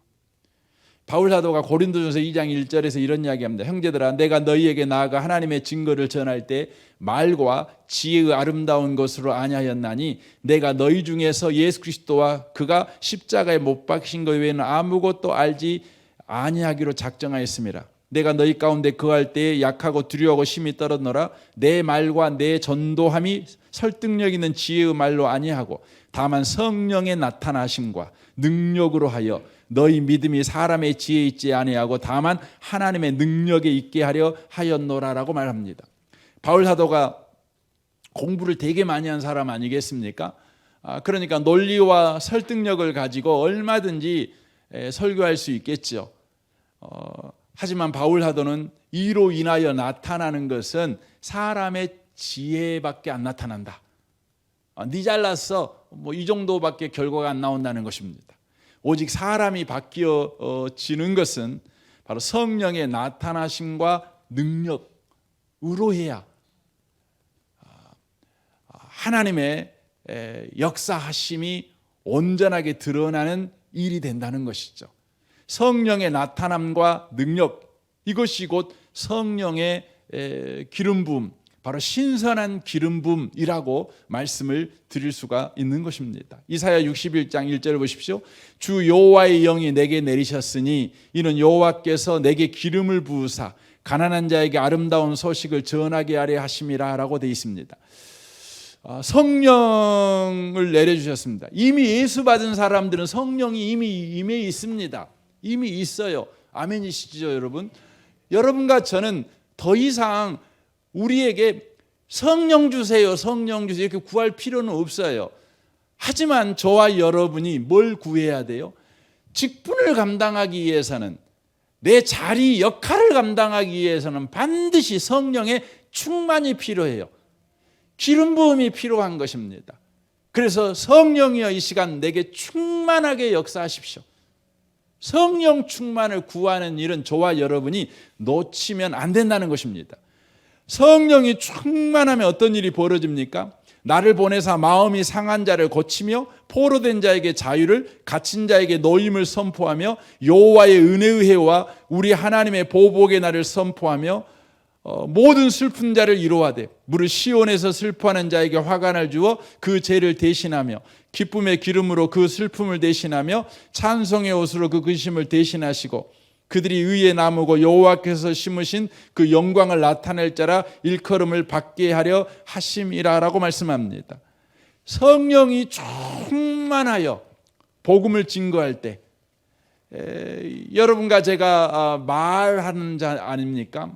바울 사도가 고린도전서 2장 1절에서 이런 이야기합니다. 형제들아, 내가 너희에게 나아가 하나님의 증거를 전할 때 말과 지혜의 아름다운 것으로 아니하였나니 내가 너희 중에서 예수 그리스도와 그가 십자가에 못 박힌 것 외에는 아무것도 알지 아니하기로 작정하였습니다. 내가 너희 가운데 거할 때에 약하고 두려워하고 심히 떨었노라. 내 말과 내 전도함이 설득력 있는 지혜의 말로 아니하고 다만 성령의 나타나심과 능력으로 하여 너희 믿음이 사람의 지혜에 있지 아니하고 다만 하나님의 능력에 있게 하려 하였노라라고 말합니다. 바울 사도가 공부를 되게 많이 한 사람 아니겠습니까? 그러니까 논리와 설득력을 가지고 얼마든지 설교할 수 있겠죠. 하지만 바울 사도는 이로 인하여 나타나는 것은 사람의 지혜밖에 안 나타난다. 네 잘났어, 뭐 이 정도밖에 결과가 안 나온다는 것입니다. 오직 사람이 바뀌어지는 것은 바로 성령의 나타나심과 능력으로 해야 하나님의 역사하심이 온전하게 드러나는 일이 된다는 것이죠. 성령의 나타남과 능력, 이것이 곧 성령의 기름 부음, 바로 신선한 기름 부음이라고 말씀을 드릴 수가 있는 것입니다. 이사야 61장 1절을 보십시오. 주 여호와의 영이 내게 내리셨으니 이는 여호와께서 내게 기름을 부으사 가난한 자에게 아름다운 소식을 전하게 하려 하심이라 라고 되어 있습니다. 성령을 내려주셨습니다. 이미 예수 받은 사람들은 성령이 이미 임해 있습니다. 이미 있어요. 아멘이시죠, 여러분? 여러분과 저는 더 이상 우리에게 성령 주세요, 성령 주세요 이렇게 구할 필요는 없어요. 하지만 저와 여러분이 뭘 구해야 돼요? 직분을 감당하기 위해서는 내 자리 역할을 감당하기 위해서는 반드시 성령의 충만이 필요해요. 기름 부음이 필요한 것입니다. 그래서 성령이여 이 시간 내게 충만하게 역사하십시오. 성령 충만을 구하는 일은 저와 여러분이 놓치면 안 된다는 것입니다. 성령이 충만하면 어떤 일이 벌어집니까? 나를 보내사 마음이 상한 자를 고치며 포로된 자에게 자유를, 갇힌 자에게 노임을 선포하며 여호와의 은혜의 해와 우리 하나님의 보복의 날을 선포하며 모든 슬픈 자를 위로하되 무릇 시온에서 슬퍼하는 자에게 화관을 주어 그 죄를 대신하며 기쁨의 기름으로 그 슬픔을 대신하며 찬송의 옷으로 그 근심을 대신하시고 그들이 의에 나무고 여호와께서 심으신 그 영광을 나타낼 자라 일컬음을 받게 하려 하심이라라고 말씀합니다. 성령이 충만하여 복음을 증거할 때 여러분과 제가 말하는 자 아닙니까?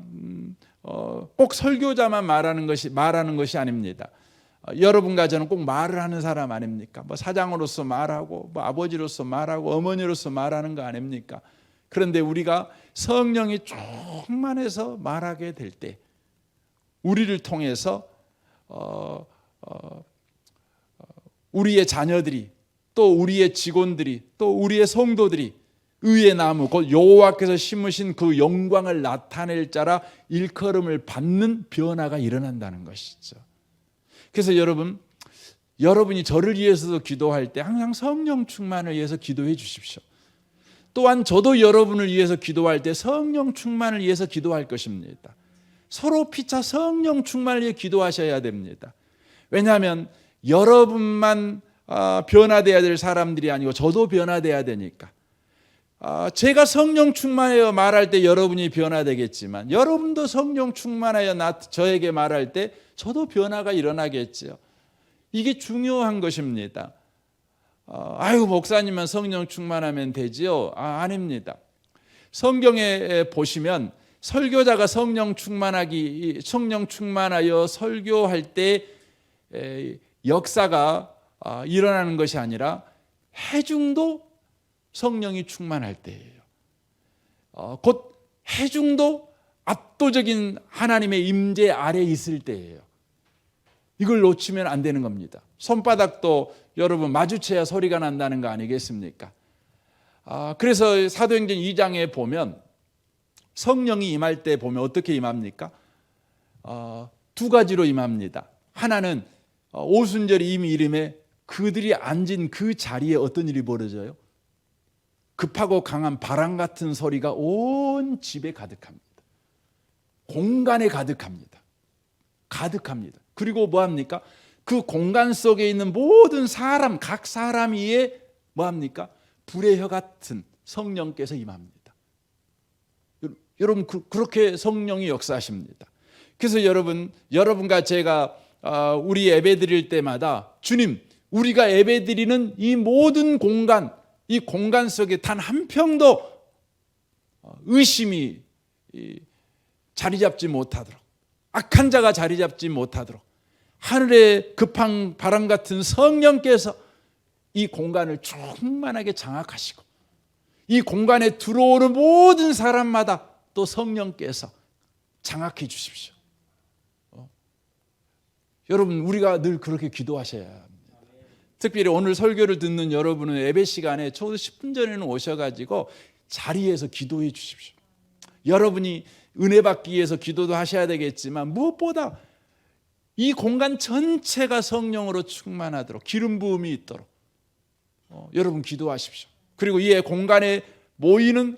꼭 설교자만 말하는 것이 아닙니다. 여러분과 저는 꼭 말을 하는 사람 아닙니까? 뭐 사장으로서 말하고 뭐 아버지로서 말하고 어머니로서 말하는 거 아닙니까? 그런데 우리가 성령이 충만해서 말하게 될 때 우리를 통해서 우리의 자녀들이 또 우리의 직원들이 또 우리의 성도들이 의의 나무 곧 여호와께서 심으신 그 영광을 나타낼 자라 일컬음을 받는 변화가 일어난다는 것이죠. 그래서 여러분이 저를 위해서도 기도할 때 항상 성령 충만을 위해서 기도해 주십시오. 또한 저도 여러분을 위해서 기도할 때 성령 충만을 위해서 기도할 것입니다. 서로 피차 성령 충만을 위해 기도하셔야 됩니다. 왜냐하면 여러분만 변화되어야 될 사람들이 아니고 저도 변화되어야 되니까. 제가 성령 충만하여 말할 때 여러분이 변화되겠지만 여러분도 성령 충만하여 저에게 말할 때 저도 변화가 일어나겠죠. 이게 중요한 것입니다. 아유 목사님만 성령 충만하면 되지요? 아닙니다. 성경에 보시면 설교자가 성령 충만하여 설교할 때 역사가 일어나는 것이 아니라 회중도 성령이 충만할 때예요. 곧 회중도 압도적인 하나님의 임재 아래 있을 때예요. 이걸 놓치면 안 되는 겁니다. 손바닥도 여러분 마주쳐야 소리가 난다는 거 아니겠습니까? 그래서 사도행전 2장에 보면 성령이 임할 때 보면 어떻게 임합니까? 두 가지로 임합니다. 하나는 오순절이 이미 이름에 그들이 앉은 그 자리에 어떤 일이 벌어져요? 급하고 강한 바람 같은 소리가 온 집에 가득합니다. 공간에 가득합니다. 그리고 뭐합니까? 그 공간 속에 있는 모든 사람, 각 사람 위에 뭐합니까? 불의 혀 같은 성령께서 임합니다. 여러분 그렇게 성령이 역사하십니다. 그래서 여러분과 제가 우리 예배 드릴 때마다 주님, 우리가 예배 드리는 이 모든 공간, 이 공간 속에 단 한 평도 의심이 자리 잡지 못하도록, 악한 자가 자리 잡지 못하도록 하늘의 급한 바람 같은 성령께서 이 공간을 충만하게 장악하시고 이 공간에 들어오는 모든 사람마다 또 성령께서 장악해 주십시오. 여러분 우리가 늘 그렇게 기도하셔야 합니다. 특별히 오늘 설교를 듣는 여러분은 예배 시간에 적어도 10분 전에는 오셔가지고 자리에서 기도해 주십시오. 여러분이 은혜 받기 위해서 기도도 하셔야 되겠지만 무엇보다 이 공간 전체가 성령으로 충만하도록 기름 부음이 있도록 여러분 기도하십시오. 그리고 이 공간에 모이는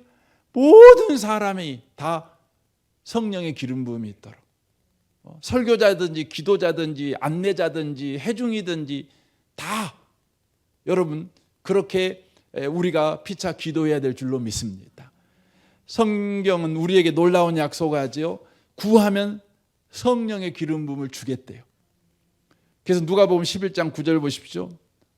모든 사람이 다 성령의 기름 부음이 있도록 설교자든지 기도자든지 안내자든지 회중이든지 다 여러분 그렇게 우리가 피차 기도해야 될 줄로 믿습니다. 성경은 우리에게 놀라운 약속하지요. 구하면 성령의 기름 부음을 주겠대요. 그래서 누가복음 11장 9절 보십시오.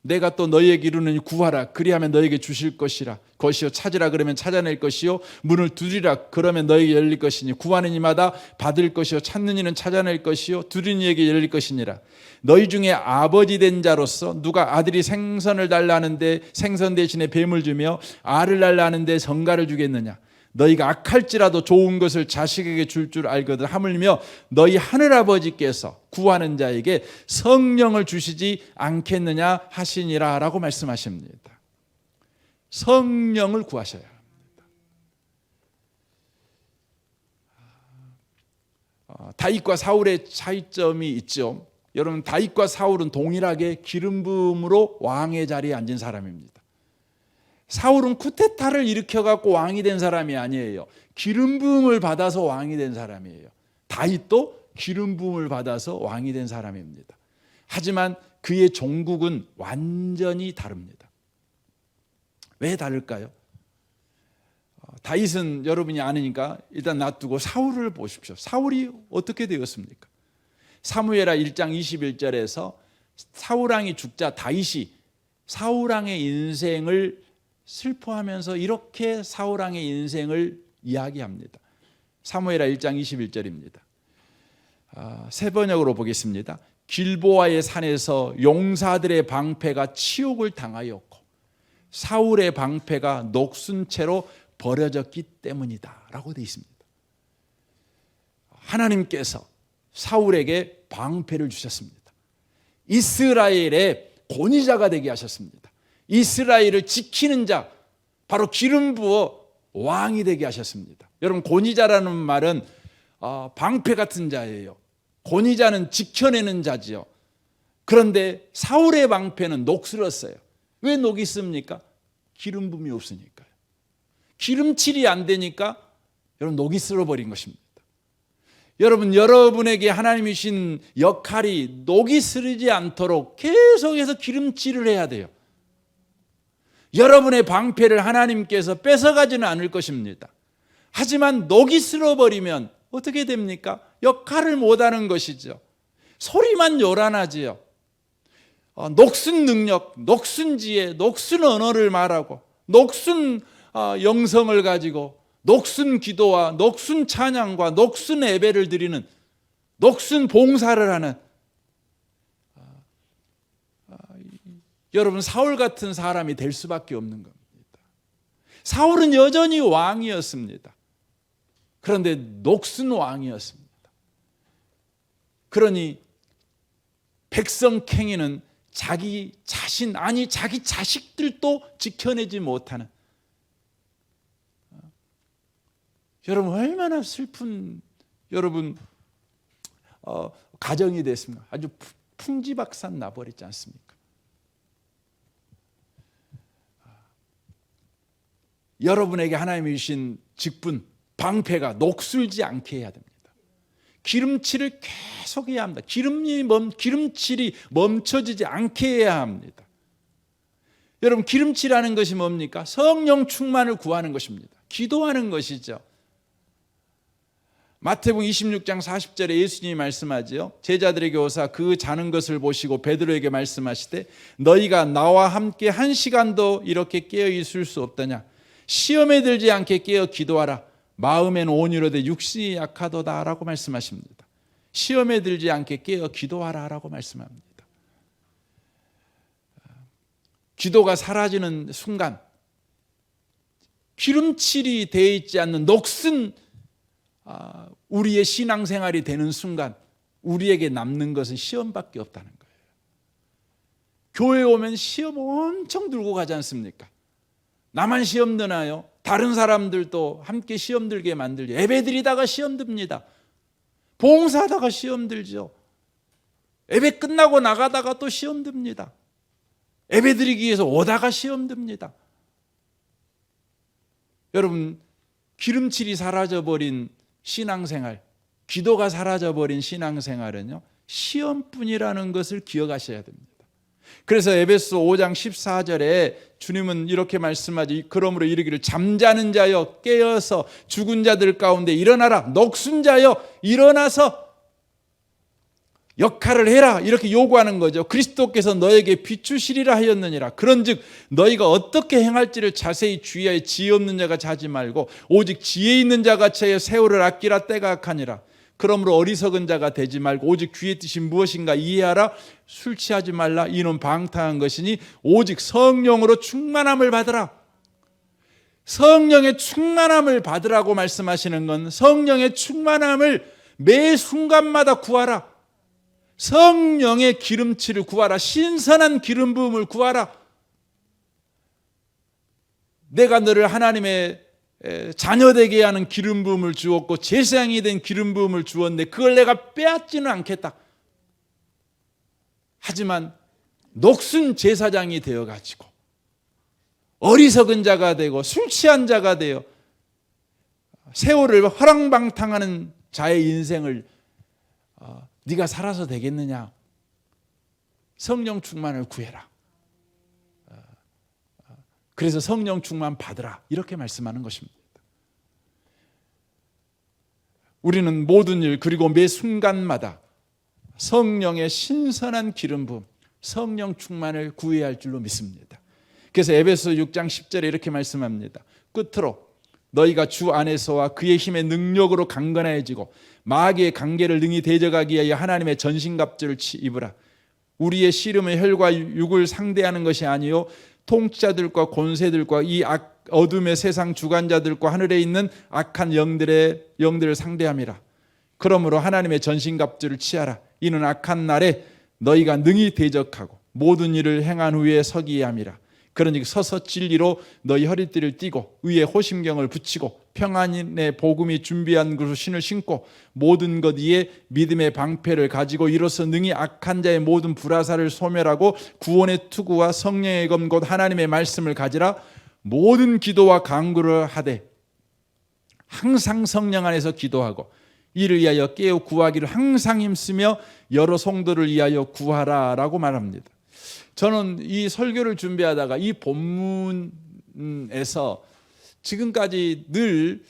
내가 또 너희에게 이르노니 구하라 그리하면 너희에게 주실 것이라 것이요 찾으라 그러면 찾아낼 것이요 문을 두드리라 그러면 너희에게 열릴 것이니 구하는 이마다 받을 것이요 찾는 이는 찾아낼 것이요 두드리는 이에게 열릴 것이니라. 너희 중에 아버지 된 자로서 누가 아들이 생선을 달라 하는데 생선 대신에 뱀을 주며 알을 달라 하는데 정갈을 주겠느냐. 너희가 악할지라도 좋은 것을 자식에게 줄 줄 알거든. 하물며 너희 하늘아버지께서 구하는 자에게 성령을 주시지 않겠느냐 하시니라 라고 말씀하십니다. 성령을 구하셔야 합니다. 다윗과 사울의 차이점이 있죠. 여러분, 다윗과 사울은 동일하게 기름 부음으로 왕의 자리에 앉은 사람입니다. 사울은 쿠데타를 일으켜갖고 왕이 된 사람이 아니에요. 기름 부음을 받아서 왕이 된 사람이에요. 다윗도 기름 부음을 받아서 왕이 된 사람입니다. 하지만 그의 종국은 완전히 다릅니다. 왜 다를까요? 다윗은 여러분이 아니니까 일단 놔두고 사울을 보십시오. 사울이 어떻게 되었습니까? 사무엘하 1장 21절에서 사울왕이 죽자 다윗이 사울왕의 인생을 슬퍼하면서 이렇게 사울왕의 인생을 이야기합니다. 사무엘하 1장 21절입니다. 새 번역으로 보겠습니다. 길보아의 산에서 용사들의 방패가 치욕을 당하였고 사울의 방패가 녹슨 채로 버려졌기 때문이다 라고 되어 있습니다. 하나님께서 사울에게 방패를 주셨습니다. 이스라엘의 권위자가 되게 하셨습니다. 이스라엘을 지키는 자, 바로 기름 부어 왕이 되게 하셨습니다. 여러분, 권위자라는 말은 방패 같은 자예요. 권위자는 지켜내는 자지요. 그런데 사울의 방패는 녹슬었어요. 왜 녹이 씁니까? 기름 부음이 없으니까요. 기름칠이 안 되니까 여러분 녹이 쓸어버린 것입니다. 여러분, 여러분에게 하나님이 주신 역할이 녹이 쓰르지 않도록 계속해서 기름칠을 해야 돼요. 여러분의 방패를 하나님께서 뺏어가지는 않을 것입니다. 하지만 녹이 쓸어버리면 어떻게 됩니까? 역할을 못하는 것이죠. 소리만 요란하지요. 녹슨 능력, 녹슨 지혜, 녹슨 언어를 말하고 녹슨 영성을 가지고 녹슨 기도와 녹슨 찬양과 녹슨 예배를 드리는 녹슨 봉사를 하는 여러분, 사울 같은 사람이 될 수밖에 없는 겁니다. 사울은 여전히 왕이었습니다. 그런데 녹슨 왕이었습니다. 그러니 백성캥이는 자기 자신, 아니 자기 자식들도 지켜내지 못하는, 여러분 얼마나 슬픈 여러분 가정이 됐습니까? 아주 풍지박산 나버리지 않습니까? 여러분에게 하나님이 주신 직분, 방패가 녹슬지 않게 해야 됩니다. 기름칠을 계속 해야 합니다. 기름칠이 멈춰지지 않게 해야 합니다. 여러분, 기름칠하는 것이 뭡니까? 성령 충만을 구하는 것입니다. 기도하는 것이죠. 마태복음 26장 40절에 예수님이 말씀하지요. 제자들에게 오사 그 자는 것을 보시고 베드로에게 말씀하시되 너희가 나와 함께 한 시간도 이렇게 깨어 있을 수 없더냐. 시험에 들지 않게 깨어 기도하라. 마음에는 온유로되 육신이 약하도다 라고 말씀하십니다. 시험에 들지 않게 깨어 기도하라 라고 말씀합니다. 기도가 사라지는 순간, 기름칠이 되어 있지 않는 녹슨 우리의 신앙생활이 되는 순간 우리에게 남는 것은 시험밖에 없다는 거예요. 교회에 오면 시험 엄청 들고 가지 않습니까? 나만 시험 드나요? 다른 사람들도 함께 시험 들게 만들죠. 예배 드리다가 시험 듭니다. 봉사하다가 시험 들죠. 예배 끝나고 나가다가 또 시험 듭니다. 예배 드리기 위해서 오다가 시험 듭니다. 여러분, 기름칠이 사라져버린 신앙생활, 기도가 사라져버린 신앙생활은요, 시험뿐이라는 것을 기억하셔야 됩니다. 그래서 에베소 5장 14절에 주님은 이렇게 말씀하지. 그러므로 이르기를 잠자는 자여 깨어서 죽은 자들 가운데 일어나라. 녹슨 자여 일어나서 역할을 해라. 이렇게 요구하는 거죠. 그리스도께서 너에게 비추시리라 하였느니라. 그런즉 너희가 어떻게 행할지를 자세히 주의하여 지혜 없는 자가 자지 말고 오직 지혜 있는 자가 채 세월을 아끼라. 때가 악하니라. 그러므로 어리석은 자가 되지 말고 오직 귀의 뜻이 무엇인가 이해하라. 술 취하지 말라. 이는 방탕한 것이니 오직 성령으로 충만함을 받으라. 성령의 충만함을 받으라고 말씀하시는 건 성령의 충만함을 매 순간마다 구하라. 성령의 기름칠을 구하라. 신선한 기름 부음을 구하라. 내가 너를 하나님의 자녀되게 하는 기름 부음을 주었고 제사장이 된 기름 부음을 주었는데 그걸 내가 빼앗지는 않겠다. 하지만 녹슨 제사장이 되어가지고 어리석은 자가 되고 술 취한 자가 되어 세월을 허랑방탕하는 자의 인생을 네가 살아서 되겠느냐? 성령 충만을 구해라. 그래서 성령 충만 받으라 이렇게 말씀하는 것입니다. 우리는 모든 일 그리고 매 순간마다 성령의 신선한 기름 부음, 성령 충만을 구해야 할 줄로 믿습니다. 그래서 에베소 6장 10절에 이렇게 말씀합니다. 끝으로 너희가 주 안에서와 그의 힘의 능력으로 강건해지고 마귀의 관계를 능히 대적하기 위하여 하나님의 전신갑주를 입으라. 우리의 씨름은 혈과 육을 상대하는 것이 아니요 통치자들과 권세들과 이 어둠의 세상 주관자들과 하늘에 있는 악한 영들을 상대함이라. 그러므로 하나님의 전신갑주를 취하라. 이는 악한 날에 너희가 능히 대적하고 모든 일을 행한 후에 서기야 함이라. 그러니 서서 진리로 너희 허리띠를 띠고 의의 호심경을 붙이고 평안의 복음이 준비한 그 신을 신고 모든 것 위에 믿음의 방패를 가지고 이로써 능히 악한 자의 모든 불화살을 소멸하고 구원의 투구와 성령의 검 곧 하나님의 말씀을 가지라. 모든 기도와 간구를 하되 항상 성령 안에서 기도하고 이를 위하여 깨어 구하기를 항상 힘쓰며 여러 성도를 위하여 구하라라고 말합니다. 저는 이 설교를 준비하다가 이 본문에서 지금까지 늘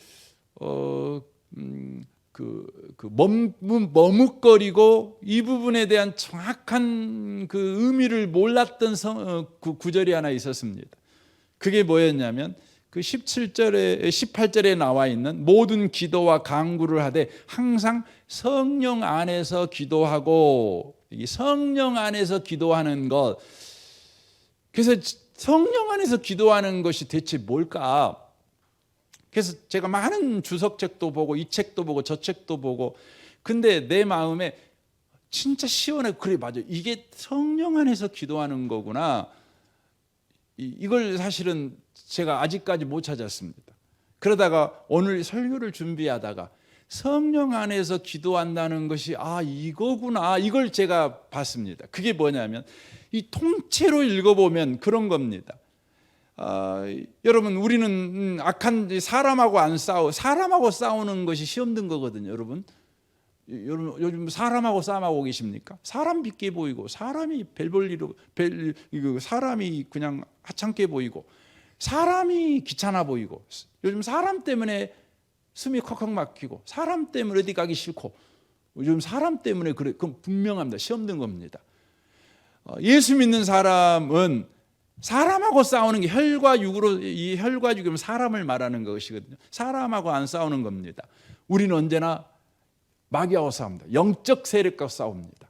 머뭇거리고 이 부분에 대한 정확한 그 의미를 몰랐던 그 구절이 하나 있었습니다. 그게 뭐였냐면 그 18절에 나와 있는 모든 기도와 간구를 하되 항상 성령 안에서 기도하고, 이 성령 안에서 기도하는 것, 그래서 성령 안에서 기도하는 것이 대체 뭘까? 그래서 제가 많은 주석책도 보고 이 책도 보고 저 책도 보고, 근데 내 마음에 진짜 시원해. 그래, 맞아, 이게 성령 안에서 기도하는 거구나. 이걸 사실은 제가 아직까지 못 찾았습니다. 그러다가 오늘 설교를 준비하다가 성령 안에서 기도한다는 것이 이거구나, 이걸 제가 봤습니다. 그게 뭐냐면 이 통째로 읽어보면 그런 겁니다. 여러분, 우리는 악한 사람하고 싸우는 것이 시험 든 거거든요. 여러분 요즘 사람하고 싸움하고 계십니까? 사람 빛게 보이고 사람이 사람이 그냥 하찮게 보이고 사람이 귀찮아 보이고, 요즘 사람 때문에 숨이 컥컥 막히고 사람 때문에 어디 가기 싫고, 요즘 사람 때문에 그래. 그건 분명합니다. 시험 든 겁니다. 예수 믿는 사람은 사람하고 싸우는 게 혈과 육으로, 이 혈과 육이면 사람을 말하는 것이거든요. 사람하고 안 싸우는 겁니다. 우리는 언제나 마귀하고 싸웁니다. 영적 세력과 싸웁니다.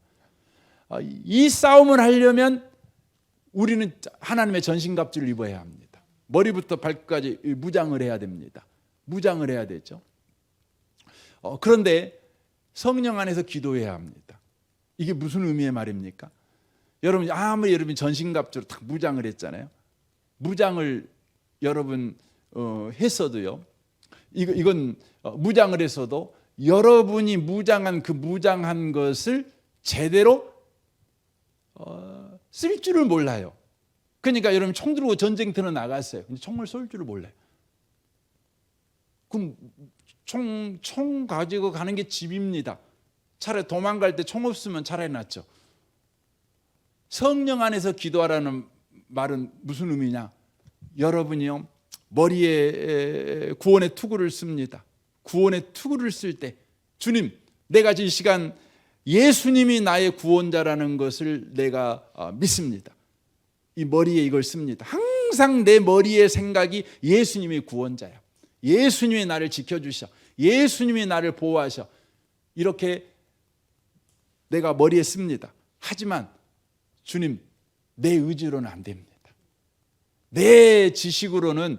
이 싸움을 하려면 우리는 하나님의 전신갑주를 입어야 합니다. 머리부터 발끝까지 무장을 해야 됩니다. 무장을 해야 되죠. 그런데 성령 안에서 기도해야 합니다. 이게 무슨 의미의 말입니까? 여러분, 아무리 여러분이 전신갑주로 딱 무장을 했잖아요. 무장을 여러분 했어도요, 이건 무장을 했어도 여러분이 무장한 그 무장한 것을 제대로 쓸 줄을 몰라요. 그러니까 여러분 총 들고 전쟁터는 나갔어요. 근데 총을 쏠 줄을 몰라요. 그럼 총 가지고 가는 게 집입니다. 차라리 도망갈 때 총 없으면 차라리 낫죠. 성령 안에서 기도하라는 말은 무슨 의미냐? 여러분이요, 머리에 구원의 투구를 씁니다. 구원의 투구를 쓸 때, 주님, 내가 이 시간 예수님이 나의 구원자라는 것을 내가 믿습니다. 이 머리에 이걸 씁니다. 항상 내 머리의 생각이 예수님이 구원자야. 예수님이 나를 지켜주셔. 예수님이 나를 보호하셔. 이렇게 내가 머리에 씁니다. 하지만 주님, 내 의지로는 안 됩니다. 내 지식으로는,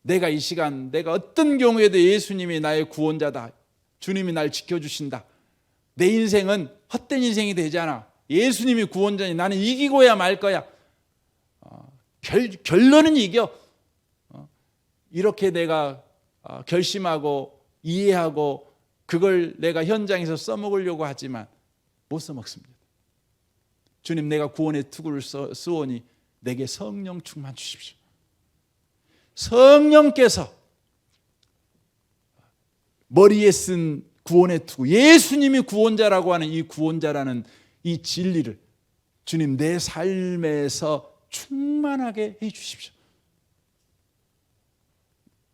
내가 이 시간 내가 어떤 경우에도 예수님이 나의 구원자다, 주님이 날 지켜주신다, 내 인생은 헛된 인생이 되지 않아, 예수님이 구원자니 나는 이기고야 말 거야, 결론은 이겨, 이렇게 내가 결심하고 이해하고 그걸 내가 현장에서 써먹으려고 하지만 못 써먹습니다. 주님, 내가 구원의 투구를 쓰오니 내게 성령 충만 주십시오. 성령께서 머리에 쓴 구원의 투구, 예수님이 구원자라고 하는 이 구원자라는 이 진리를 주님 내 삶에서 충만하게 해 주십시오.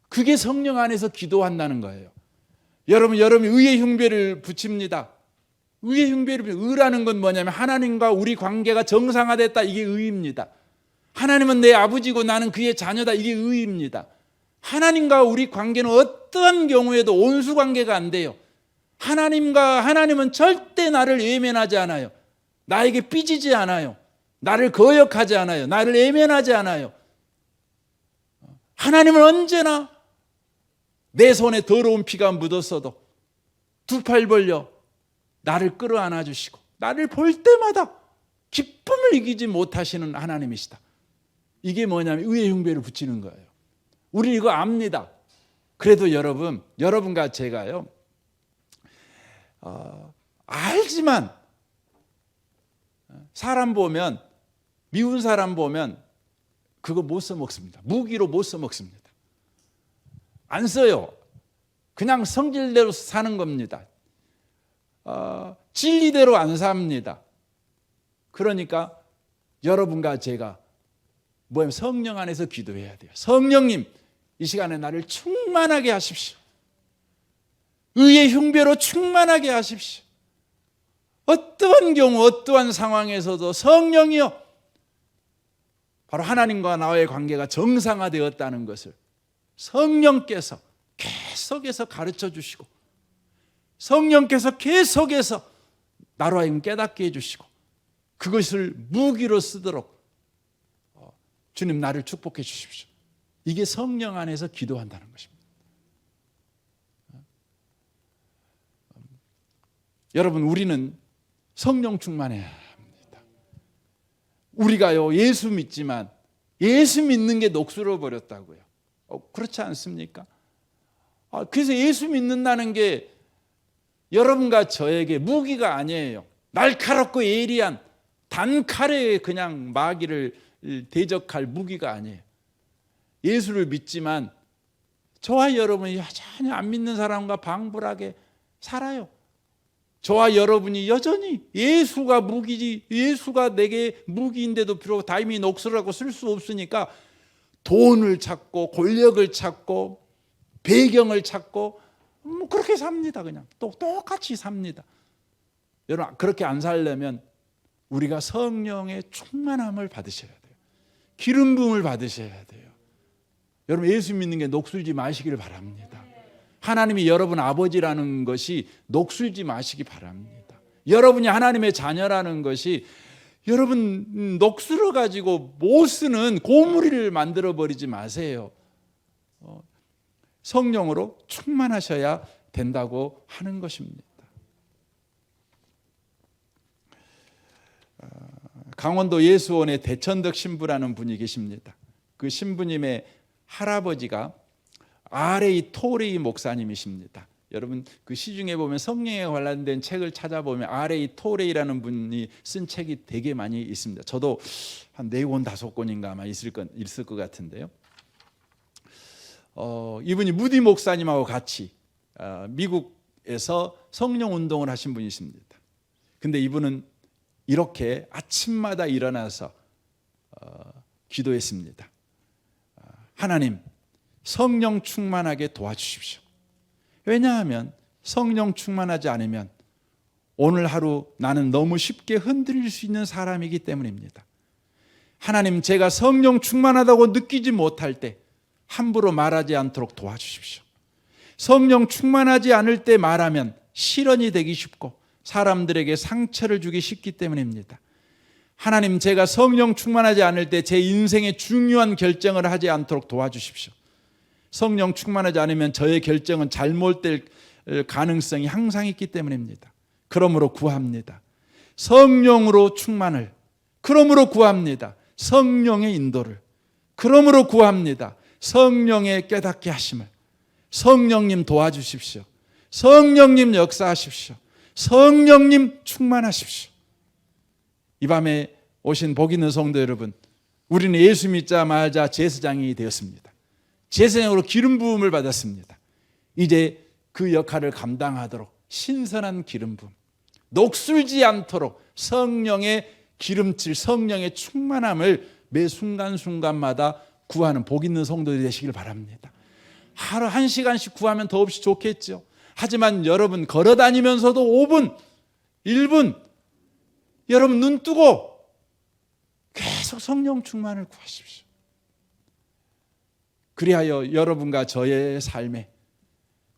그게 성령 안에서 기도한다는 거예요. 여러분 의의 흉배를 붙입니다. 의의 흉배를, 의라는 건 뭐냐면 하나님과 우리 관계가 정상화됐다, 이게 의입니다. 하나님은 내 아버지고 나는 그의 자녀다, 이게 의입니다. 하나님과 우리 관계는 어떠한 경우에도 온수 관계가 안 돼요. 하나님은 절대 나를 외면하지 않아요. 나에게 삐지지 않아요. 나를 거역하지 않아요. 나를 외면하지 않아요. 하나님은 언제나 내 손에 더러운 피가 묻었어도 두 팔 벌려 나를 끌어안아 주시고 나를 볼 때마다 기쁨을 이기지 못하시는 하나님이시다. 이게 뭐냐면 의의 흉배를 붙이는 거예요. 우리 이거 압니다. 그래도 여러분과 제가요, 알지만 사람 보면, 미운 사람 보면 그거 못 써먹습니다. 무기로 못 써먹습니다. 안 써요. 그냥 성질대로 사는 겁니다. 진리대로 안 삽니다. 그러니까 여러분과 제가 성령 안에서 기도해야 돼요. 성령님, 이 시간에 나를 충만하게 하십시오. 의의 흉배로 충만하게 하십시오. 어떠한 경우 어떠한 상황에서도 성령이여, 바로 하나님과 나의 관계가 정상화되었다는 것을 성령께서 계속해서 가르쳐 주시고, 성령께서 계속해서 나로 하여금 깨닫게 해주시고, 그것을 무기로 쓰도록 주님 나를 축복해 주십시오. 이게 성령 안에서 기도한다는 것입니다. 여러분, 우리는 성령 충만해야 합니다. 우리가요, 예수 믿지만 예수 믿는 게 녹슬어 버렸다고요. 그렇지 않습니까? 그래서 예수 믿는다는 게 여러분과 저에게 무기가 아니에요. 날카롭고 예리한 단칼에 그냥 마귀를 대적할 무기가 아니에요. 예수를 믿지만 저와 여러분이 여전히 안 믿는 사람과 방불하게 살아요. 저와 여러분이 여전히 예수가 무기지, 예수가 내게 무기인데도 비록 다임이 녹슬어라고 쓸 수 없으니까 돈을 찾고 권력을 찾고 배경을 찾고 그렇게 삽니다. 그냥 똑같이 삽니다. 여러분, 그렇게 안 살려면 우리가 성령의 충만함을 받으셔야 돼요. 기름 부음을 받으셔야 돼요. 여러분, 예수 믿는 게 녹슬지 마시기를 바랍니다. 하나님이 여러분 아버지라는 것이 녹슬지 마시기 바랍니다. 여러분이 하나님의 자녀라는 것이 여러분 녹슬어 가지고 못 쓰는 고무리를 만들어 버리지 마세요. 성령으로 충만하셔야 된다고 하는 것입니다. 강원도 예수원에 대천덕 신부라는 분이 계십니다. 그 신부님의 할아버지가 R.A. 토레이 목사님이십니다. 여러분, 그 시중에 보면 성령에 관련된 책을 찾아보면 R.A. 토레이라는 분이 쓴 책이 되게 많이 있습니다. 저도 한 4권 5권인가 아마 있을 것 같은데요. 이분이 무디 목사님하고 같이 미국에서 성령 운동을 하신 분이십니다. 근데 이분은 이렇게 아침마다 일어나서 기도했습니다. 하나님, 성령 충만하게 도와주십시오. 왜냐하면 성령 충만하지 않으면 오늘 하루 나는 너무 쉽게 흔들릴 수 있는 사람이기 때문입니다. 하나님, 제가 성령 충만하다고 느끼지 못할 때 함부로 말하지 않도록 도와주십시오. 성령 충만하지 않을 때 말하면 실언이 되기 쉽고 사람들에게 상처를 주기 쉽기 때문입니다. 하나님, 제가 성령 충만하지 않을 때 제 인생의 중요한 결정을 하지 않도록 도와주십시오. 성령 충만하지 않으면 저의 결정은 잘못될 가능성이 항상 있기 때문입니다. 그러므로 구합니다. 성령으로 충만을, 그러므로 구합니다. 성령의 인도를, 그러므로 구합니다. 성령의 깨닫게 하심을. 성령님 도와주십시오. 성령님 역사하십시오. 성령님 충만하십시오. 이 밤에 오신 복 있는 성도 여러분, 우리는 예수 믿자마자 제사장이 되었습니다. 제사장으로 기름 부음을 받았습니다. 이제 그 역할을 감당하도록 신선한 기름 부음, 녹슬지 않도록 성령의 기름칠, 성령의 충만함을 매 순간순간마다 구하는 복 있는 성도들이 되시길 바랍니다. 하루 1시간씩 구하면 더없이 좋겠죠. 하지만 여러분 걸어 다니면서도 5분, 1분 여러분 눈 뜨고 계속 성령 충만을 구하십시오. 그리하여 여러분과 저의 삶에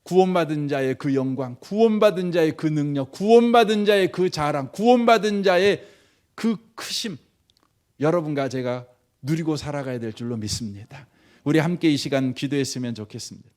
구원받은 자의 그 영광, 구원받은 자의 그 능력, 구원받은 자의 그 자랑, 구원받은 자의 그 크심, 여러분과 제가 누리고 살아가야 될 줄로 믿습니다. 우리 함께 이 시간 기도했으면 좋겠습니다.